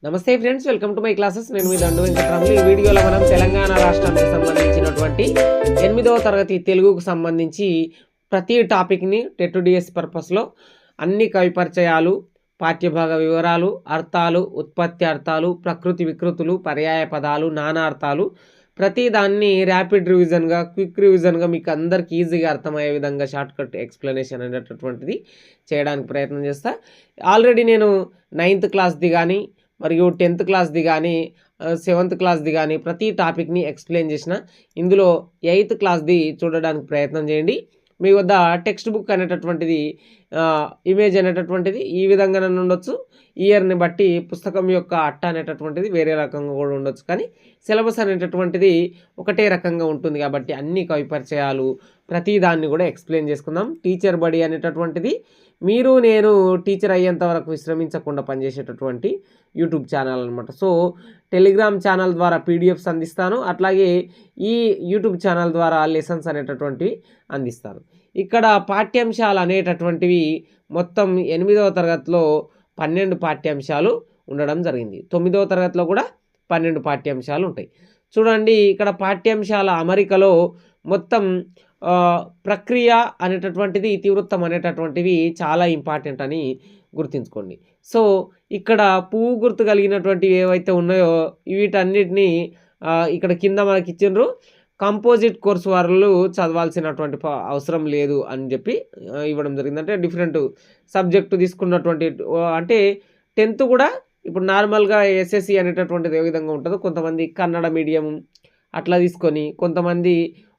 నమస్తే friends, welcome to my classes. నేను మీ దండు వెంకటరాములు. ఈ వీడియోలో మనం తెలంగాణ రాష్ట్రానికి సంబంధించినటువంటి 8వ తరగతి తెలుగుకు సంబంధించి ప్రతి టాపిక్ని టెట్ డిఎస్ పర్పస్లో అన్ని కవి పరిచయాలు, పాఠ్యభాగ వివరాలు, అర్థాలు, ఉత్పత్తి అర్థాలు, ప్రకృతి వికృతులు, పర్యాయ పదాలు, నానార్థాలు, ప్రతి దాన్ని ర్యాపిడ్ రివిజన్గా, క్విక్ రివిజన్గా మీకు అందరికీ ఈజీగా అర్థమయ్యే విధంగా షార్ట్కట్ ఎక్స్ప్లెనేషన్ అనేటటువంటిది చేయడానికి ప్రయత్నం చేస్తా. ఆల్రెడీ నేను 9th క్లాస్ది కానీ మరియు 10th క్లాస్ది కానీ 7th క్లాస్ది కానీ ప్రతి టాపిక్ని ఎక్స్ప్లెయిన్ చేసిన. ఇందులో 8th క్లాస్ది చూడడానికి ప్రయత్నం చేయండి. మీ వద్ద టెక్స్ట్ బుక్ అనేటటువంటిది ఇమేజ్ అనేటటువంటిది ఈ విధంగా ఉండొచ్చు. ఇయర్ని బట్టి పుస్తకం యొక్క అట్ట అనేటటువంటిది వేరే రకంగా కూడా ఉండొచ్చు, కానీ సిలబస్ అనేటటువంటిది ఒకటే రకంగా ఉంటుంది. కాబట్టి అన్ని కవి పరిచయాలు ప్రతి దాన్ని కూడా ఎక్స్ప్లెయిన్ చేసుకుందాం. టీచర్ బడి అనేటటువంటిది మీరు నేను టీచర్ అయ్యేంత వరకు విశ్రమించకుండా పనిచేసేటటువంటి యూట్యూబ్ ఛానల్ అనమాట. సో టెలిగ్రామ్ ఛానల్ ద్వారా పీడిఎఫ్స్ అందిస్తాను, అట్లాగే ఈ యూట్యూబ్ ఛానల్ ద్వారా లెసన్స్ అనేటటువంటివి అందిస్తాను. ఇక్కడ పాఠ్యాంశాలు అనేటటువంటివి మొత్తం 8వ తరగతిలో 12 పాఠ్యాంశాలు ఉండడం జరిగింది. 9వ తరగతిలో కూడా 12 పాఠ్యాంశాలు ఉంటాయి. చూడండి, ఇక్కడ పాఠ్యాంశాల అమరికలో మొత్తం ప్రక్రియ అనేటటువంటిది, ఇతివృత్తం అనేటటువంటివి చాలా ఇంపార్టెంట్ అని గుర్తుంచుకోండి. సో ఇక్కడ పువ్వు గుర్తు కలిగినటువంటివి ఏవైతే ఉన్నాయో వీటన్నిటిని ఇక్కడ కింద మనకి ఇచ్చిండ్రు. కంపోజిట్ కోర్స్ వాళ్ళు చదవాల్సినటువంటి అవసరం లేదు అని చెప్పి ఇవ్వడం జరిగింది. అంటే డిఫరెంట్ సబ్జెక్టు తీసుకున్నటువంటి, అంటే 10th కూడా ఇప్పుడు నార్మల్గా ఎస్ఎస్సి అనేటటువంటిది ఏ విధంగా ఉంటుందో కొంతమంది కన్నడ మీడియం అట్లా తీసుకొని, కొంతమంది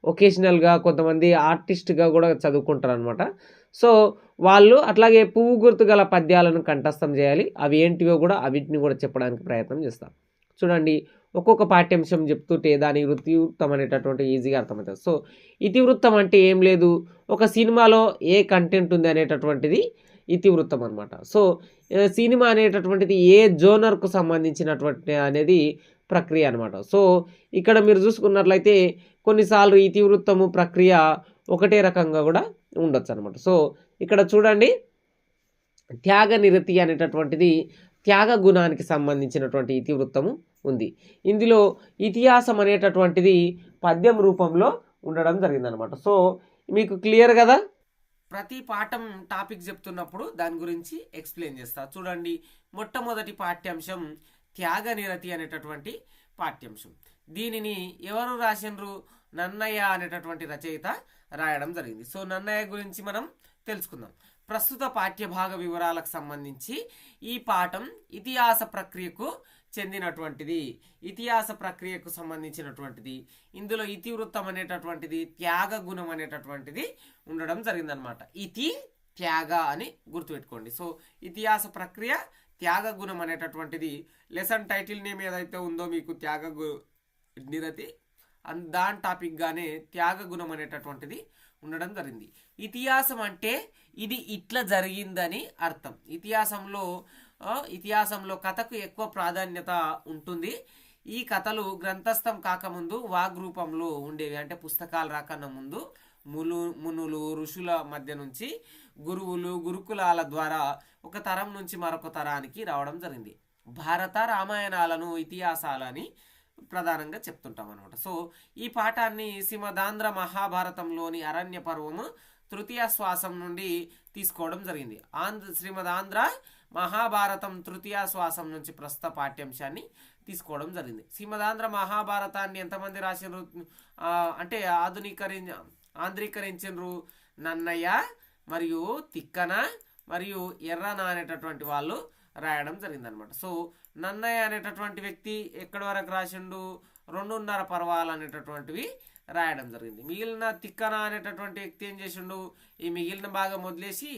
ఒకేషనల్గా, కొంతమంది ఆర్టిస్ట్గా కూడా చదువుకుంటారు అనమాట. సో వాళ్ళు అట్లాగే పువ్వు గుర్తు గల పద్యాలను కంఠస్థం చేయాలి. అవి ఏంటివో కూడా అవిటిని కూడా చెప్పడానికి ప్రయత్నం చేస్తాం. చూడండి, ఒక్కొక్క పాఠ్యాంశం చెప్తుంటే దాని ఇతివృత్తం అనేటటువంటి ఈజీగా అర్థమవుతుంది. సో ఇతివృత్తం అంటే ఏం లేదు, ఒక సినిమాలో ఏ కంటెంట్ ఉంది అనేటటువంటిది ఇతివృత్తం అనమాట. సో సినిమా అనేటటువంటిది ఏ జోనర్కు సంబంధించినటువంటి అనేది ప్రక్రియ అనమాట. సో ఇక్కడ మీరు చూసుకున్నట్లయితే కొన్నిసార్లు ఇతివృత్తము ప్రక్రియ ఒకటే రకంగా కూడా ఉండొచ్చు అనమాట. సో ఇక్కడ చూడండి, త్యాగ నిరతి అనేటటువంటిది త్యాగ గుణానికి సంబంధించినటువంటి ఇతివృత్తము ఉంది. ఇందులో ఇతిహాసం అనేటటువంటిది పద్యం రూపంలో ఉండడం జరిగిందనమాట. సో మీకు క్లియర్ కదా. ప్రతి పాఠం టాపిక్ చెప్తున్నప్పుడు దాని గురించి ఎక్స్ప్లెయిన్ చేస్తా. చూడండి, మొట్టమొదటి పాఠ్యాంశం త్యాగ నిరతి అనేటటువంటి పాఠ్యాంశం. దీనిని ఎవరు రాసినరు? నన్నయ్య అనేటటువంటి రచయిత రాయడం జరిగింది. సో నన్నయ్య గురించి మనం తెలుసుకుందాం. ప్రస్తుత పాఠ్యభాగ వివరాలకు సంబంధించి ఈ పాఠం ఇతిహాస ప్రక్రియకు చెందినటువంటిది, ఇతిహాస ప్రక్రియకు సంబంధించినటువంటిది. ఇందులో ఇతివృత్తం అనేటటువంటిది, త్యాగ గుణం అనేటటువంటిది ఉండడం జరిగిందనమాట. ఇతి త్యాగ అని గుర్తుపెట్టుకోండి. సో ఇతిహాస ప్రక్రియ, త్యాగ గుణం అనేటటువంటిది. లెసన్ టైటిల్ నేమ్ ఏదైతే ఉందో మీకు త్యాగ నిరతి, దాని టాపిక్గానే త్యాగ గుణం అనేటటువంటిది ఉండడం జరిగింది. ఇతిహాసం అంటే ఇది ఇట్లా జరిగిందని అర్థం. ఇతిహాసంలో కథకు ఎక్కువ ప్రాధాన్యత ఉంటుంది. ఈ కథలు గ్రంథస్థం కాకముందు వాగ్రూపంలో ఉండేవి. అంటే పుస్తకాలు రాకన్నా ముందు మునులు ఋషుల మధ్య నుంచి గురువులు గురుకులాల ద్వారా ఒక తరం నుంచి మరొక తరానికి రావడం జరిగింది. భారత రామాయణాలను ఇతిహాసాలని ప్రధానంగా చెప్తుంటాం అనమాట. సో ఈ పాఠాన్ని శ్రీమదాంధ్ర మహాభారతంలోని అరణ్య పర్వము తృతీయ శ్వాసం నుండి తీసుకోవడం జరిగింది. శ్రీమదాంధ్ర మహాభారతం తృతీయ శ్వాసం నుంచి ప్రస్తుత పాఠ్యాంశాన్ని తీసుకోవడం జరిగింది. శ్రీమదాంధ్ర మహాభారతాన్ని ఎంతమంది రాసినారు అంటే ఆంధ్రీకరించారు? నన్నయ్య మరియు తిక్కన మరియు ఎర్రన అనేటటువంటి వాళ్ళు రాయడం జరిగిందనమాట. సో నన్నయ్య అనేటటువంటి వ్యక్తి ఎక్కడి వరకు రాసిండు? 2.5 పర్వాలు అనేటటువంటివి రాయడం జరిగింది. మిగిలిన తిక్కన అనేటటువంటి వ్యక్తి ఏం చేసిండు? ఈ మిగిలిన భాగం వదిలేసి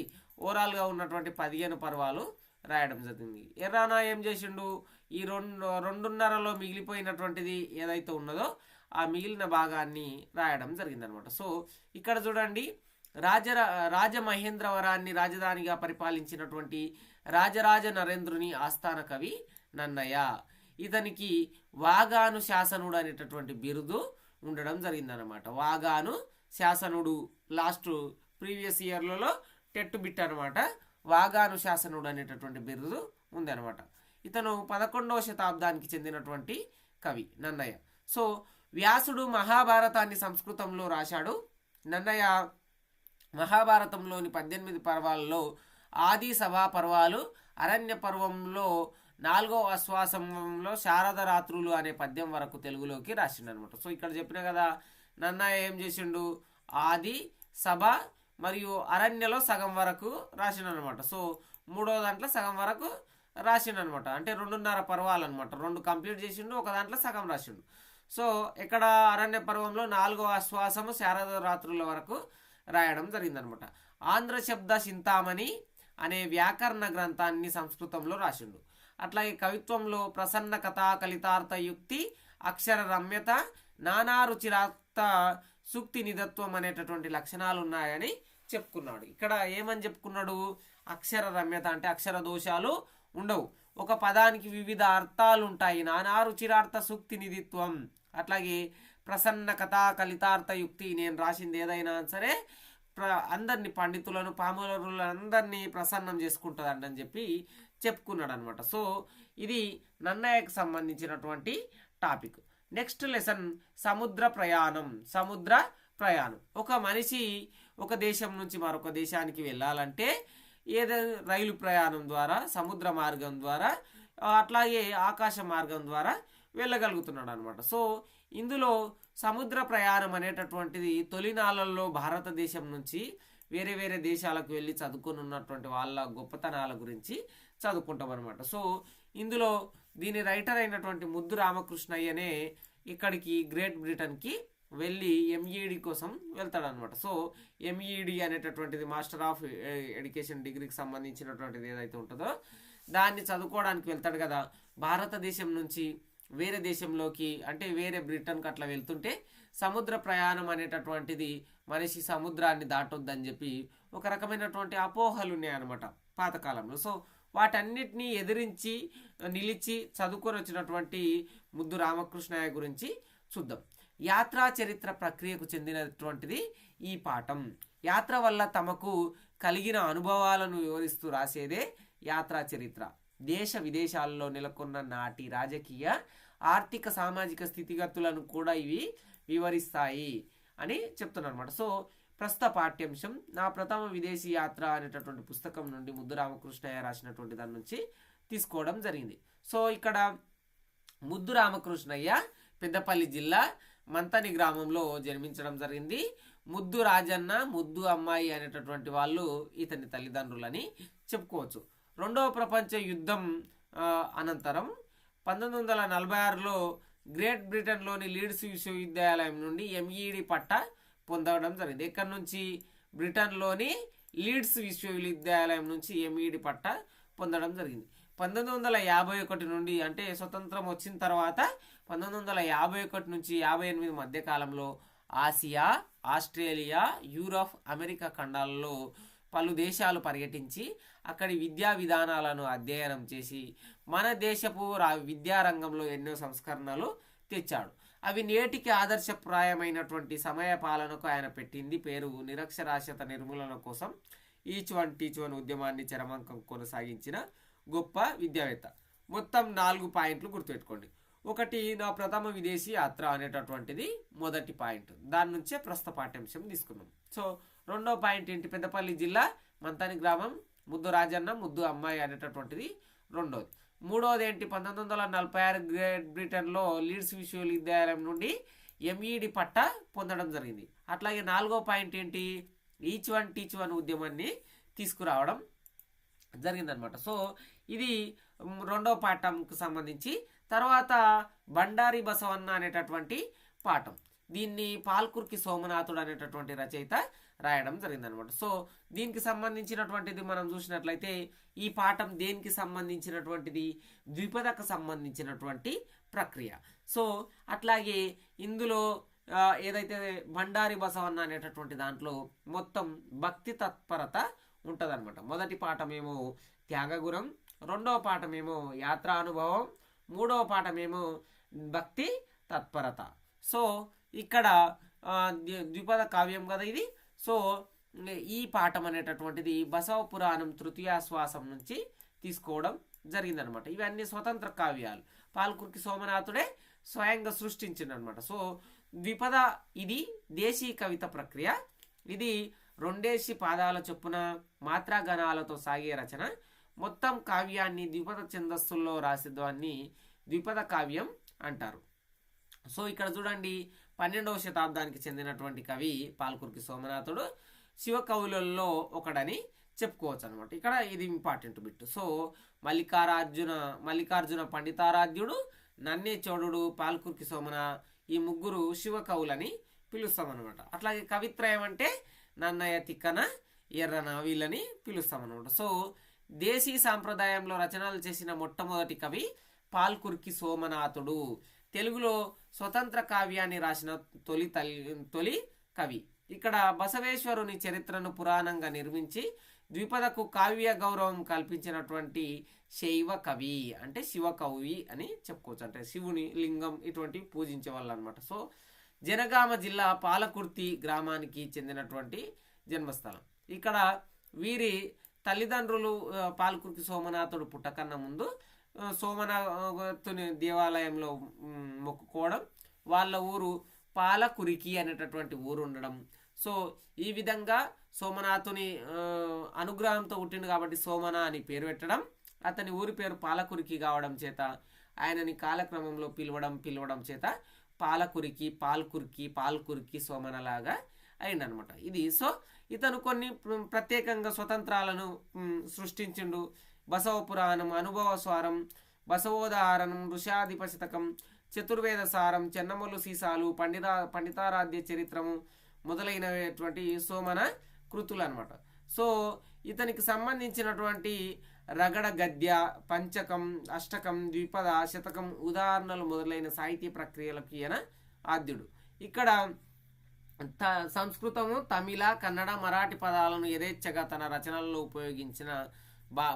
ఓవరాల్గా ఉన్నటువంటి 15 పర్వాలు రాయడం జరిగింది. ఎర్రన ఏం చేసిండు? ఈ 2.5లో మిగిలిపోయినటువంటిది ఏదైతే ఉన్నదో ఆ మిగిలిన భాగాన్ని రాయడం జరిగిందనమాట. సో ఇక్కడ చూడండి, రాజమహేంద్రవరాన్ని రాజధానిగా పరిపాలించినటువంటి రాజరాజ నరేంద్రుని ఆస్థాన కవి నన్నయ్య. ఇతనికి వాగాను శాసనుడు అనేటటువంటి బిరుదు ఉండడం జరిగిందనమాట. వాగాను శాసనుడు లాస్ట్ ప్రీవియస్ ఇయర్లలో టెట్ బిట్ అనమాట. వాగాను శాసనుడు అనేటటువంటి బిరుదు ఉందన్నమాట. ఇతను 11వ శతాబ్దానికి చెందినటువంటి కవి నన్నయ్య. సో వ్యాసుడు మహాభారతాన్ని సంస్కృతంలో రాశాడు. నన్నయ్య మహాభారతంలోని 18 పర్వాలలో ఆది సభా పర్వాలు, అరణ్య పర్వంలో 4వ ఆశ్వాసంలో శారద రాత్రులు అనే పద్యం వరకు తెలుగులోకి రాసిండు అనమాట. సో ఇక్కడ చెప్పిన కదా నన్నయ్య ఏం చేసిండు, ఆది సభ మరియు అరణ్యలో సగం వరకు రాసిండు అనమాట. సో 3వ దాంట్లో సగం వరకు రాసిండు అనమాట. అంటే 2.5 పర్వాలు అనమాట. 2 కంప్లీట్ చేసిండు, ఒక దాంట్లో సగం రాసిండు. సో ఇక్కడ అరణ్య పర్వంలో 4వ ఆశ్వాసము శారద రాత్రుల వరకు రాయడం జరిగిందనమాట. ఆంధ్ర శబ్ద చింతామణి అనే వ్యాకరణ గ్రంథాన్ని సంస్కృతంలో రాసిండు. అట్లాగే కవిత్వంలో ప్రసన్న కథా కలితార్థ యుక్తి, అక్షర రమ్యత, నానా రుచిరార్థ సూక్తి నిధత్వం అనేటటువంటి లక్షణాలు ఉన్నాయని చెప్పుకున్నాడు. ఇక్కడ ఏమని చెప్పుకున్నాడు, అక్షర రమ్యత అంటే అక్షర దోషాలు ఉండవు, ఒక పదానికి వివిధ అర్థాలు ఉంటాయి, నానా రుచిరార్థ సూక్తి నిధిత్వం, అట్లాగే ప్రసన్న కథా కలితార్థ యుక్తి, నేను రాసింది ఏదైనా సరే అందరినీ పండితులను పామరులను అందరినీ ప్రసన్నం చేసుకుంటుందండి అని చెప్పి చెప్పుకున్నాడు అనమాట. సో ఇది నన్నయ్యకు సంబంధించినటువంటి టాపిక్. నెక్స్ట్ లెసన్ సముద్ర ప్రయాణం. సముద్ర ప్రయాణం, ఒక మనిషి ఒక దేశం నుంచి మరొక దేశానికి వెళ్ళాలంటే ఏదైనా రైలు ప్రయాణం ద్వారా, సముద్ర మార్గం ద్వారా, అట్లాగే ఆకాశ మార్గం ద్వారా వెళ్ళగలుగుతున్నాడు అనమాట. సో ఇందులో సముద్ర ప్రయాణం అనేటటువంటిది తొలినాళ్ళల్లో భారతదేశం నుంచి వేరే వేరే దేశాలకు వెళ్ళి చదువుకుని ఉన్నటువంటి వాళ్ళ గొప్పతనాల గురించి చదువుకుంటాం అనమాట. సో ఇందులో దీని రైటర్ అయినటువంటి ముద్దు రామకృష్ణయ్యనే ఇక్కడికి గ్రేట్ బ్రిటన్కి వెళ్ళి ఎంఈడి కోసం వెళ్తాడనమాట. సో ఎంఈడి అనేటటువంటిది మాస్టర్ ఆఫ్ ఎడ్యుకేషన్ డిగ్రీకి సంబంధించినటువంటిది ఏదైతే ఉంటుందో దాన్ని చదువుకోవడానికి వెళ్తాడు కదా. భారతదేశం నుంచి వేరే దేశంలోకి అంటే వేరే బ్రిటన్కి అట్లా వెళ్తుంటే సముద్ర ప్రయాణం అనేటటువంటిది మనిషి సముద్రాన్ని దాటొద్దని చెప్పి ఒక రకమైనటువంటి అపోహలు ఉన్నాయన్నమాట పాతకాలంలో. సో వాటన్నిటినీ ఎదిరించి నిలిచి చదువుకొని వచ్చినటువంటి ముద్దు రామకృష్ణయ్య గురించి చూద్దాం. యాత్రా చరిత్ర ప్రక్రియకు చెందినటువంటిది ఈ పాఠం. యాత్ర వల్ల తమకు కలిగిన అనుభవాలను వివరిస్తూ రాసేదే యాత్రా చరిత్ర. దేశ విదేశాల్లో నెలకొన్న నాటి రాజకీయ, ఆర్థిక, సామాజిక స్థితిగతులను కూడా ఇవి వివరిస్తాయి అని చెప్తున్నారు అనమాట. సో ప్రస్తుత పాఠ్యాంశం నా ప్రథమ విదేశీ యాత్ర అనేటటువంటి పుస్తకం నుండి ముద్దు రామకృష్ణయ్య రాసినటువంటి దాని నుంచి తీసుకోవడం జరిగింది. సో ఇక్కడ ముద్దు రామకృష్ణయ్య పెద్దపల్లి జిల్లా మంతని గ్రామంలో జన్మించడం జరిగింది. ముద్దు రాజన్న, ముద్దు అమ్మాయి అనేటటువంటి వాళ్ళు ఇతని తల్లిదండ్రులని చెప్పుకోవచ్చు. రెండవ ప్రపంచ యుద్ధం అనంతరం 1946లో గ్రేట్ బ్రిటన్లోని లీడ్స్ విశ్వవిద్యాలయం నుండి ఎంఈడి పట్టా పొందడం జరిగింది. ఇక్కడ నుంచి బ్రిటన్లోని లీడ్స్ విశ్వవిద్యాలయం నుంచి ఎంఈడి పట్టా పొందడం జరిగింది. 1951 నుండి అంటే స్వతంత్రం వచ్చిన తర్వాత 1951 నుంచి 58 మధ్య కాలంలో ఆసియా, ఆస్ట్రేలియా, యూరప్, అమెరికా ఖండాలలో పలు దేశాలు పర్యటించి అక్కడి విద్యా విధానాలను అధ్యయనం చేసి మన దేశపు విద్యారంగంలో ఎన్నో సంస్కరణలు తెచ్చాడు. అవి నేటికి ఆదర్శప్రాయమైనటువంటి సమయ పాలనకు ఆయన పెట్టింది పేరు నిరక్షరాస్యత నిర్మూలన కోసం ఈచ్ వన్ టీచ్ వన్ ఉద్యమాన్ని చరమాంకం కొనసాగించిన గొప్ప విద్యావేత్త. మొత్తం 4 పాయింట్లు గుర్తుపెట్టుకోండి. ఒకటి, నా ప్రథమ విదేశీ యాత్ర అనేటటువంటిది మొదటి పాయింట్. దాని నుంచే ప్రస్తుత పాఠ్యాంశం తీసుకున్నాం. సో రెండో పాయింట్ ఏంటి, పెద్దపల్లి జిల్లా మంతని గ్రామం, ముద్దు రాజన్న, ముద్దు అమ్మాయి అనేటటువంటిది రెండోది. మూడోది ఏంటి, 1946 గ్రేట్ బ్రిటన్లో లీడ్స్ విశ్వవిద్యాలయం నుండి ఎంఈడి పట్టా పొందడం జరిగింది. అట్లాగే 4వ పాయింట్ ఏంటి, ఈచ్ వన్ టీచ్ వన్ ఉద్యమాన్ని తీసుకురావడం జరిగిందనమాట. సో ఇది రెండవ పాఠంకు సంబంధించి. తర్వాత బండారి బసవన్న అనేటటువంటి పాఠం, దీన్ని పాల్కుర్కి సోమనాథుడు అనేటటువంటి రచయిత రాయడం జరిగిందనమాట. సో దీనికి సంబంధించినటువంటిది మనం చూసినట్లయితే ఈ పాఠం దేనికి సంబంధించినటువంటిది, ద్విపదకు సంబంధించినటువంటి ప్రక్రియ. సో అట్లాగే ఇందులో ఏదైతే బండారి బసవన్న అనేటటువంటి దాంట్లో మొత్తం భక్తి తత్పరత ఉంటుందన్నమాట. మొదటి పాఠమేమో త్యాగగురం, రెండవ పాఠమేమో యాత్రానుభవం, మూడవ పాఠమేమో భక్తి తత్పరత. సో ఇక్కడ ద్విపద కావ్యం కదా ఇది. సో ఈ పాఠం అనేటటువంటిది బసవ పురాణం తృతీయాశ్వాసం నుంచి తీసుకోవడం జరిగిందనమాట. ఇవన్నీ స్వతంత్ర కావ్యాలు పాల్కురికి సోమనాథుడే స్వయంగా సృష్టించిండనమాట. సో ద్విపద ఇది దేశీ కవిత ప్రక్రియ. ఇది 2 పాదాల చొప్పున మాత్రాగణాలతో సాగే రచన. మొత్తం కావ్యాన్ని ద్విపద ఛందస్సుల్లో రాసేదాన్ని ద్విపద కావ్యం అంటారు. సో ఇక్కడ చూడండి, 12వ శతాబ్దానికి చెందినటువంటి కవి పాల్కురికి సోమనాథుడు శివ కవులలో ఒకడని చెప్పుకోవచ్చు అనమాట. ఇక్కడ ఇది ఇంపార్టెంట్ బిట్. సో మల్లికార్జున పండితారాధ్యుడు, నన్నే చోడుడు, పాల్కురికి సోమన ఈ ముగ్గురు శివ కవులని పిలుస్తామన్నమాట. అట్లాగే కవిత్రయం అంటే నన్నయ్య, తిక్కన, ఎర్రన వీళ్ళని పిలుస్తామన్నమాట. సో దేశీ సాంప్రదాయంలో రచనలు చేసిన మొట్టమొదటి కవి పాల్కురికి సోమనాథుడు. తెలుగులో స్వతంత్ర కావ్యాన్ని రాసిన తొలి కవి. ఇక్కడ బసవేశ్వరుని చరిత్రను పురాణంగా నిర్మించి ద్విపదకు కావ్య గౌరవం కల్పించినటువంటి శైవ కవి, అంటే శివ కవి అని చెప్పుకోవచ్చు. అంటే శివుని లింగం ఇటువంటివి పూజించే వాళ్ళు అనమాట. సో జనగామ జిల్లా పాలకుర్తి గ్రామానికి చెందినటువంటి జన్మస్థలం. ఇక్కడ వీరి తల్లిదండ్రులు పాల్కురికి సోమనాథుడు పుట్టకన్నా ముందు సోమనాథుని దేవాలయంలో మొక్కుకోవడం, వాళ్ళ ఊరు పాలకురికి అనేటటువంటి ఊరు ఉండడం. సో ఈ విధంగా సోమనాథుని అనుగ్రహంతో పుట్టిండు కాబట్టి సోమన అని పేరు పెట్టడం, అతని ఊరి పేరు పాలకురికి కావడం చేత ఆయనని కాలక్రమంలో పిలవడం చేత పాల్కురికి సోమనలాగా అయిందనమాట. ఇది సో ఇతను కొన్ని ప్రత్యేకంగా స్వతంత్రాలను సృష్టించిండు. బసవ పురాణం, అనుభవ స్వారం, బసవోదాహరణం, ఋషాధిప శతకం, చతుర్వేద సారం, చెన్నమల్లు సీసాలు, పండితారాధ్య చరిత్రము మొదలైనటువంటి సోమన కృతులు అనమాట. సో ఇతనికి సంబంధించినటువంటి రగడ గద్య, పంచకం, అష్టకం, ద్విపద, శతకం ఉదాహరణలు మొదలైన సాహితీ ప్రక్రియలకు ఈయన ఆద్యుడు. ఇక్కడ సంస్కృతము, తమిళ, కన్నడ, మరాఠీ పదాలను యథేచ్ఛగా తన రచనల్లో ఉపయోగించిన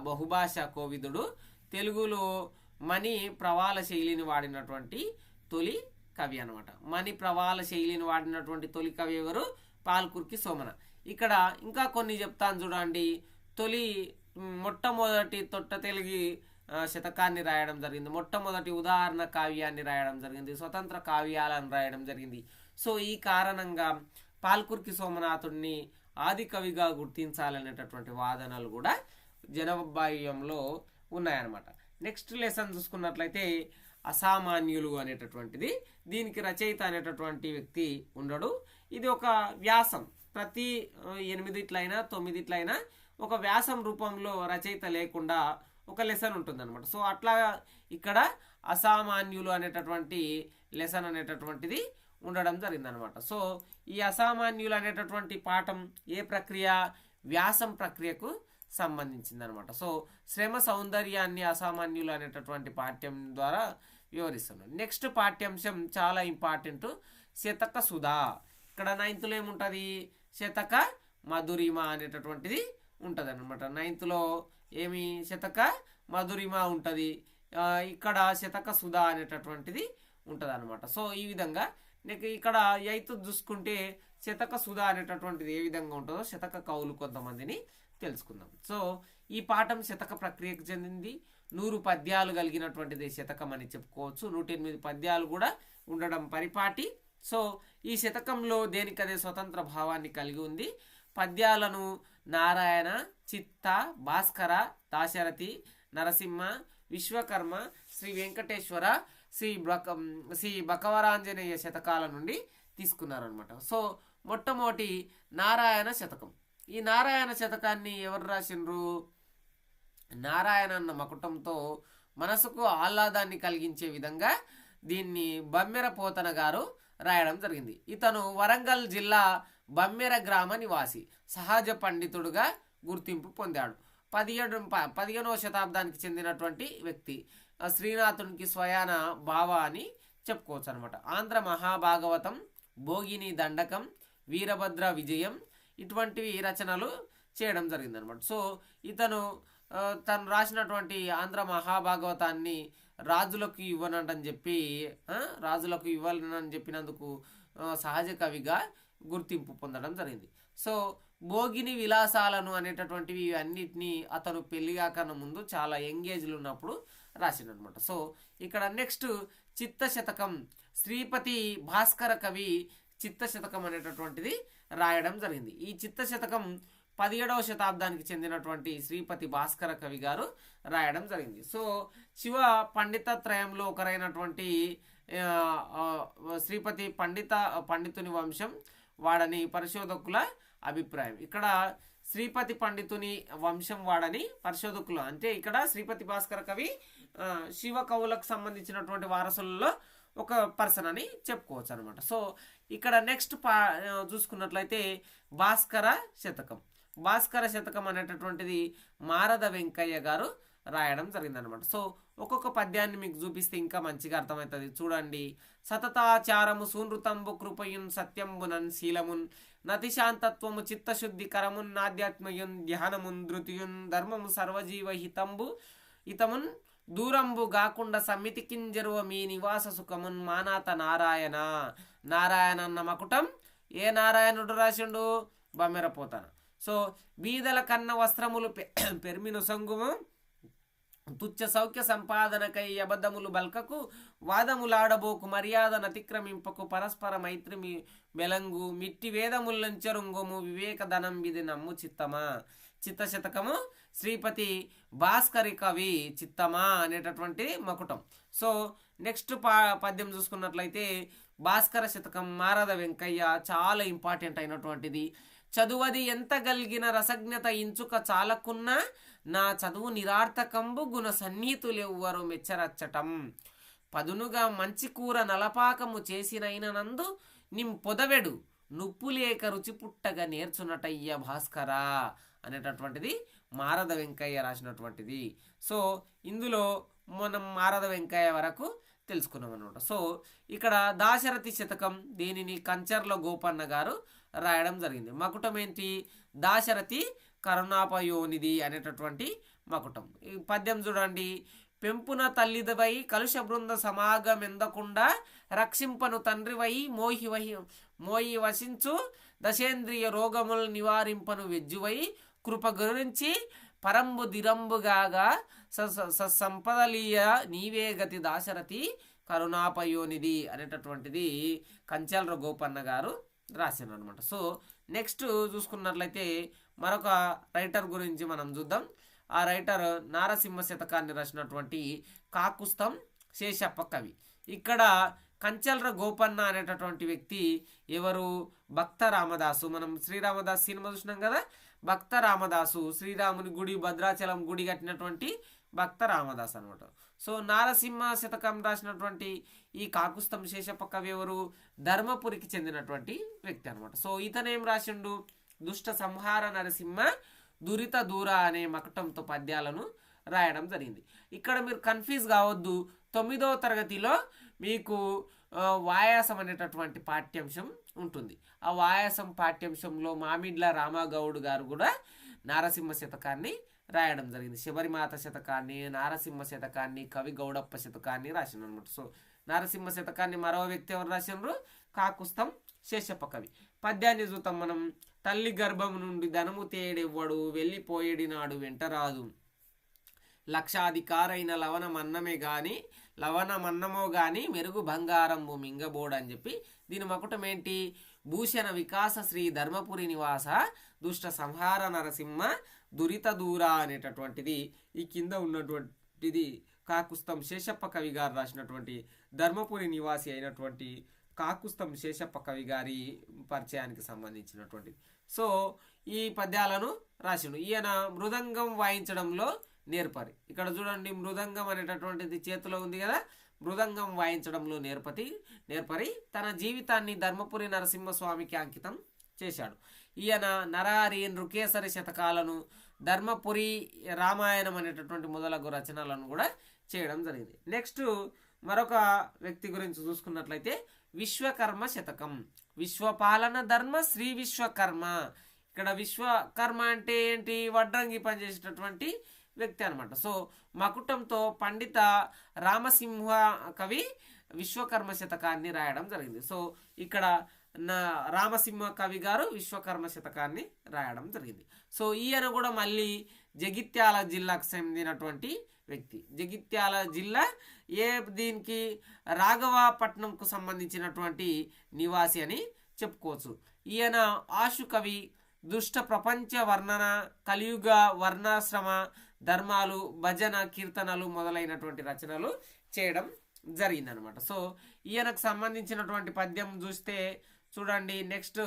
బహుభాషా కోవిదుడు. తెలుగులో మణి ప్రవాల శైలిని వాడినటువంటి తొలి కవి అనమాట. మణి ప్రవాల శైలిని వాడినటువంటి తొలి కవి ఎవరు? పాల్కురికి సోమన. ఇక్కడ ఇంకా కొన్ని చెప్తాను చూడండి. మొట్టమొదటి తొట్ట తెలుగు శతకాన్ని రాయడం జరిగింది. మొట్టమొదటి ఉదాహరణ కావ్యాన్ని రాయడం జరిగింది. స్వతంత్ర కావ్యాలను రాయడం జరిగింది. సో ఈ కారణంగా పాల్కురికి సోమనాథుడిని ఆది కవిగా గుర్తించాలనేటటువంటి వాదనలు కూడా జనబాహ్యంలో ఉన్నాయన్నమాట. నెక్స్ట్ లెసన్ చూసుకున్నట్లయితే అసామాన్యులు అనేటటువంటిది. దీనికి రచయిత అనేటటువంటి వ్యక్తి ఉండడు. ఇది ఒక వ్యాసం. ప్రతి 8 9 ఒక వ్యాసం రూపంలో రచయిత లేకుండా ఒక లెసన్ ఉంటుందన్నమాట. సో అట్లా ఇక్కడ అసామాన్యులు అనేటటువంటి లెసన్ అనేటటువంటిది ఉండడం జరిగిందనమాట. సో ఈ అసామాన్యులు అనేటటువంటి పాఠం ఏ ప్రక్రియ? వ్యాసం ప్రక్రియకు సంబంధించిందనమాట. సో శ్రమ సౌందర్యాన్ని అసామాన్యులు అనేటటువంటి పాఠ్యం ద్వారా వివరిస్తున్నాను. నెక్స్ట్ పాఠ్యాంశం చాలా ఇంపార్టెంట్, శతక సుధా. ఇక్కడ 9th ఏముంటుంది? శతక మధురిమ అనేటటువంటిది ఉంటుంది అనమాట. 9th ఏమి శతక మధురిమ ఉంటుంది, ఇక్కడ శతక సుధా అనేటటువంటిది ఉంటుంది అనమాట. సో ఈ విధంగా ఇక్కడ 8th చూసుకుంటే శతక సుధా అనేటటువంటిది ఏ విధంగా ఉంటుందో శతక కవులు కొంతమందిని తెలుసుకుందాం. సో ఈ పాఠం శతక ప్రక్రియకు చెందింది. 100 పద్యాలు కలిగినటువంటిది శతకం అని చెప్పుకోవచ్చు. 108 పద్యాలు కూడా ఉండడం పరిపాటి. సో ఈ శతకంలో దేనికదే స్వతంత్ర భావాన్ని కలిగి ఉంది. పద్యాలను నారాయణ, చిత్త, భాస్కర, దాశరథి, నరసింహ, విశ్వకర్మ, శ్రీ వెంకటేశ్వర, శ్రీ బకవరాంజనేయ శతకాల నుండి తీసుకున్నారనమాట. సో మొట్టమొదటి నారాయణ శతకం. ఈ నారాయణ శతకాన్ని ఎవరు రాసిండ్రు? నారాయణ అన్న మకుటంతో మనసుకు ఆహ్లాదాన్ని కలిగించే విధంగా దీన్ని బమ్మెర పోతన గారు రాయడం జరిగింది. ఇతను వరంగల్ జిల్లా బమ్మెర గ్రామ నివాసి, సహజ పండితుడుగా గుర్తింపు పొందాడు. 15వ శతాబ్దానికి చెందినటువంటి వ్యక్తి. శ్రీనాథునికి స్వయాన బావ అని చెప్పుకోవచ్చు అనమాట. ఆంధ్ర మహాభాగవతం, భోగిని దండకం, వీరభద్ర విజయం ఇటువంటివి రచనలు చేయడం జరిగిందనమాట. సో ఇతను తను రాసినటువంటి ఆంధ్ర మహాభాగవతాన్ని రాజులకు ఇవ్వనని చెప్పినందుకు సహజ కవిగా గుర్తింపు పొందడం జరిగింది. సో భోగిని విలాసాలను అనేటటువంటివి అన్నిటినీ అతను పెళ్లిగాకన్నా ముందు చాలా యంగేజ్లు ఉన్నప్పుడు రాసిండనమాట. సో ఇక్కడ నెక్స్ట్ చిత్తశతకం, శ్రీపతి భాస్కర కవి చిత్తశతకం అనేటటువంటిది రాయడం జరిగింది. ఈ చిత్తశతకం 17వ శతాబ్దానికి చెందినటువంటి శ్రీపతి భాస్కర కవి గారు రాయడం జరిగింది. సో శివ పండిత త్రయంలో ఒకరైనటువంటి శ్రీపతి పండితుని వంశం వాడని పరిశోధకుల అభిప్రాయం. ఇక్కడ శ్రీపతి పండితుని వంశం వాడని పరిశోధకులు, అంటే ఇక్కడ శ్రీపతి భాస్కర కవి శివ కవులకు సంబంధించినటువంటి వారసులలో ఒక పర్సన్ అని చెప్పుకోవచ్చు అనమాట. సో ఇక్కడ నెక్స్ట్ చూసుకున్నట్లయితే భాస్కర శతకం అనేటటువంటిది మారద వెంకయ్య గారు రాయడం జరిగిందనమాట. సో ఒక్కొక్క పద్యాన్ని మీకు చూపిస్తే ఇంకా మంచిగా అర్థమవుతుంది. చూడండి. సతతాచారము సూనృతంబు కృపయున్ సత్యంబునన్ శీలమున్ నతిశాంతత్వము చిత్తశుద్ధి కరమున్ నాధ్యాత్మయున్ ధ్యానమున్ ధృతియున్ ధర్మము సర్వజీవ హితమున్ దూరంబు గాకుండా సమితికింజరువ మీ నివాస సుఖమున్ మానాత నారాయణ. నారాయణ అన్న మకుటం ఏ నారాయణుడు రాసిండు? బమ్మెరపోతాను. సో బీదల కన్న వస్త్రములు పెర్మిను సంగుము తుచ్చ సౌఖ్య సంపాదనకై అబద్ధములు బల్కకు వాదములాడబోకు మర్యాద నతిక్రమింపకు పరస్పర మైత్రి మెలంగు మిట్టి వేదములంచరుంగుము వివేక ధనం విధి నమ్ము చిత్తమా. చిత్తశతకము శ్రీపతి భాస్కరి కవి చిత్తమా అనేటటువంటి మకుటం. సో నెక్స్ట్ పద్యం చూసుకున్నట్లయితే భాస్కర శతకం మారద వెంకయ్య, చాలా ఇంపార్టెంట్ అయినటువంటిది. చదువది ఎంత గలిగిన రసజ్ఞత ఇంచుక చాలకున్న నా చదువు నిరార్థకంబు గుణ సన్నిహితులెవ్వరు మెచ్చరచ్చటం. పదునుగా మంచి కూర నలపాకము చేసినైన నందు నిం పొదవెడు నుప్పు లేక రుచి పుట్టగా నేర్చునటయ్య భాస్కర అనేటటువంటిది మారద వెంకయ్య రాసినటువంటిది. సో ఇందులో మనం మారద వెంకయ్య వరకు తెలుసుకున్నాం అనమాట. సో ఇక్కడ దాశరథి శతకం, దీనిని కంచర్ల గోపన్న గారు రాయడం జరిగింది. మకుటం ఏంటి? దాశరథి కరుణాపయోనిధి అనేటటువంటి మకుటం. ఈ పద్యం చూడండి. పెంపున తల్లిదవై కలుష బృంద సమాగమెందకుండా రక్షింపను తండ్రివై మోయి వశించు దశేంద్రియ రోగములు నివారింపను వెజ్జువై కృప గురించి పరంబు దిరంబుగాగా సంపదలీయ నీవే గతి దాశరథి కరుణాపయోనిధి అనేటటువంటిది కంచర్ల గోపన్న గారు రాశారు అనమాట. సో నెక్స్ట్ చూసుకున్నట్లయితే మరొక రైటర్ గురించి మనం చూద్దాం. ఆ రైటర్ నారసింహ శతకాన్ని రాసినటువంటి కాకుస్తం శేషప్ప కవి. ఇక్కడ కంచర్ల గోపన్న అనేటటువంటి వ్యక్తి ఎవరు? భక్త రామదాసు. మనం శ్రీరామదాసు సినిమా చూసినాం కదా, భక్త రామదాసు శ్రీరాముని గుడి భద్రాచలం గుడి కట్టినటువంటి భక్త రామదాస్ అనమాట. సో నారసింహ శతకం రాసినటువంటి ఈ కాకుస్తం శేషప్ప కవి ఎవరు? ధర్మపురికి చెందినటువంటి వ్యక్తి అనమాట. సో ఇతనేం రాసిండు? దుష్ట సంహార నరసింహ దురిత దూర అనే మకటంతో పద్యాలను రాయడం జరిగింది. ఇక్కడ మీరు కన్ఫ్యూజ్ కావద్దు. 9వ తరగతిలో మీకు వాయాసం అనేటటువంటి పాఠ్యాంశం ఉంటుంది. ఆ వాయాసం పాఠ్యాంశంలో మామిడ్ల రామగౌడ్ గారు కూడా నారసింహ శతకాన్ని రాయడం జరిగింది. శబరిమాత శతకాన్ని, నారసింహ శతకాన్ని, కవి గౌడప్ప శతకాన్ని రాసిండు అనమాట. సో నారసింహ శతకాన్ని మరో వ్యక్తి ఎవరు రాసినారు? కాకుస్తం శేషప్ప కవి. పద్యాన్ని చూద్దాం మనం. తల్లి గర్భం నుండి ధనము తేడెవ్వడు వెళ్ళిపోయేడి నాడు వెంటరాదు లక్షాధికారైన లవణమన్నమో గాని మెరుగు బంగారంబు మింగబోడు అని చెప్పి దీని మకుటం ఏంటి? భూషణ వికాస శ్రీ ధర్మపురి నివాస దుష్ట సంహార నరసింహ దురిత దూర అనేటటువంటిది ఈ కింద ఉన్నటువంటిది కాకుస్తం శేషప్ప కవి గారు రాసినటువంటి ధర్మపురి నివాసి అయినటువంటి కాకుస్తం శేషప్ప కవి గారి పరిచయానికి సంబంధించినటువంటిది. సో ఈ పద్యాలను రాసిండు. ఈయన మృదంగం వాయించడంలో నేర్పరి. ఇక్కడ చూడండి, మృదంగం అనేటటువంటిది చేతిలో ఉంది కదా, మృదంగం వాయించడంలో నేర్పరి తన జీవితాన్ని ధర్మపురి నరసింహస్వామికి అంకితం చేశాడు. ఈయన నరహరి నృకేసరి శతకాలను, ధర్మపురి రామాయణం అనేటటువంటి మొదలగు రచనలను కూడా చేయడం జరిగింది. నెక్స్ట్ మరొక వ్యక్తి గురించి చూసుకున్నట్లయితే విశ్వకర్మ శతకం. విశ్వపాలన ధర్మ శ్రీ విశ్వకర్మ. ఇక్కడ విశ్వకర్మ అంటే ఏంటి? వడ్రంగి పనిచేసేటటువంటి వ్యక్తి అనమాట. సో మకుటంతో పండిత రామసింహ కవి విశ్వకర్మ శతకాన్ని రాయడం జరిగింది. సో ఇక్కడ రామసింహ కవి గారు విశ్వకర్మ శతకాన్ని రాయడం జరిగింది. సో ఈయన కూడా మళ్ళీ జగిత్యాల జిల్లాకు చెందినటువంటి వ్యక్తి. జగిత్యాల జిల్లా దీనికి రాఘవపట్నంకు సంబంధించినటువంటి నివాసి అని చెప్పుకోవచ్చు. ఈయన ఆశు కవి, దుష్ట ప్రపంచ వర్ణన, కలియుగ వర్ణాశ్రమ ధర్మాలు, భజన, కీర్తనలు మొదలైనటువంటి రచనలు చేయడం జరిగిందనమాట. సో ఈయనకు సంబంధించినటువంటి పద్యం చూస్తే చూడండి. నెక్స్ట్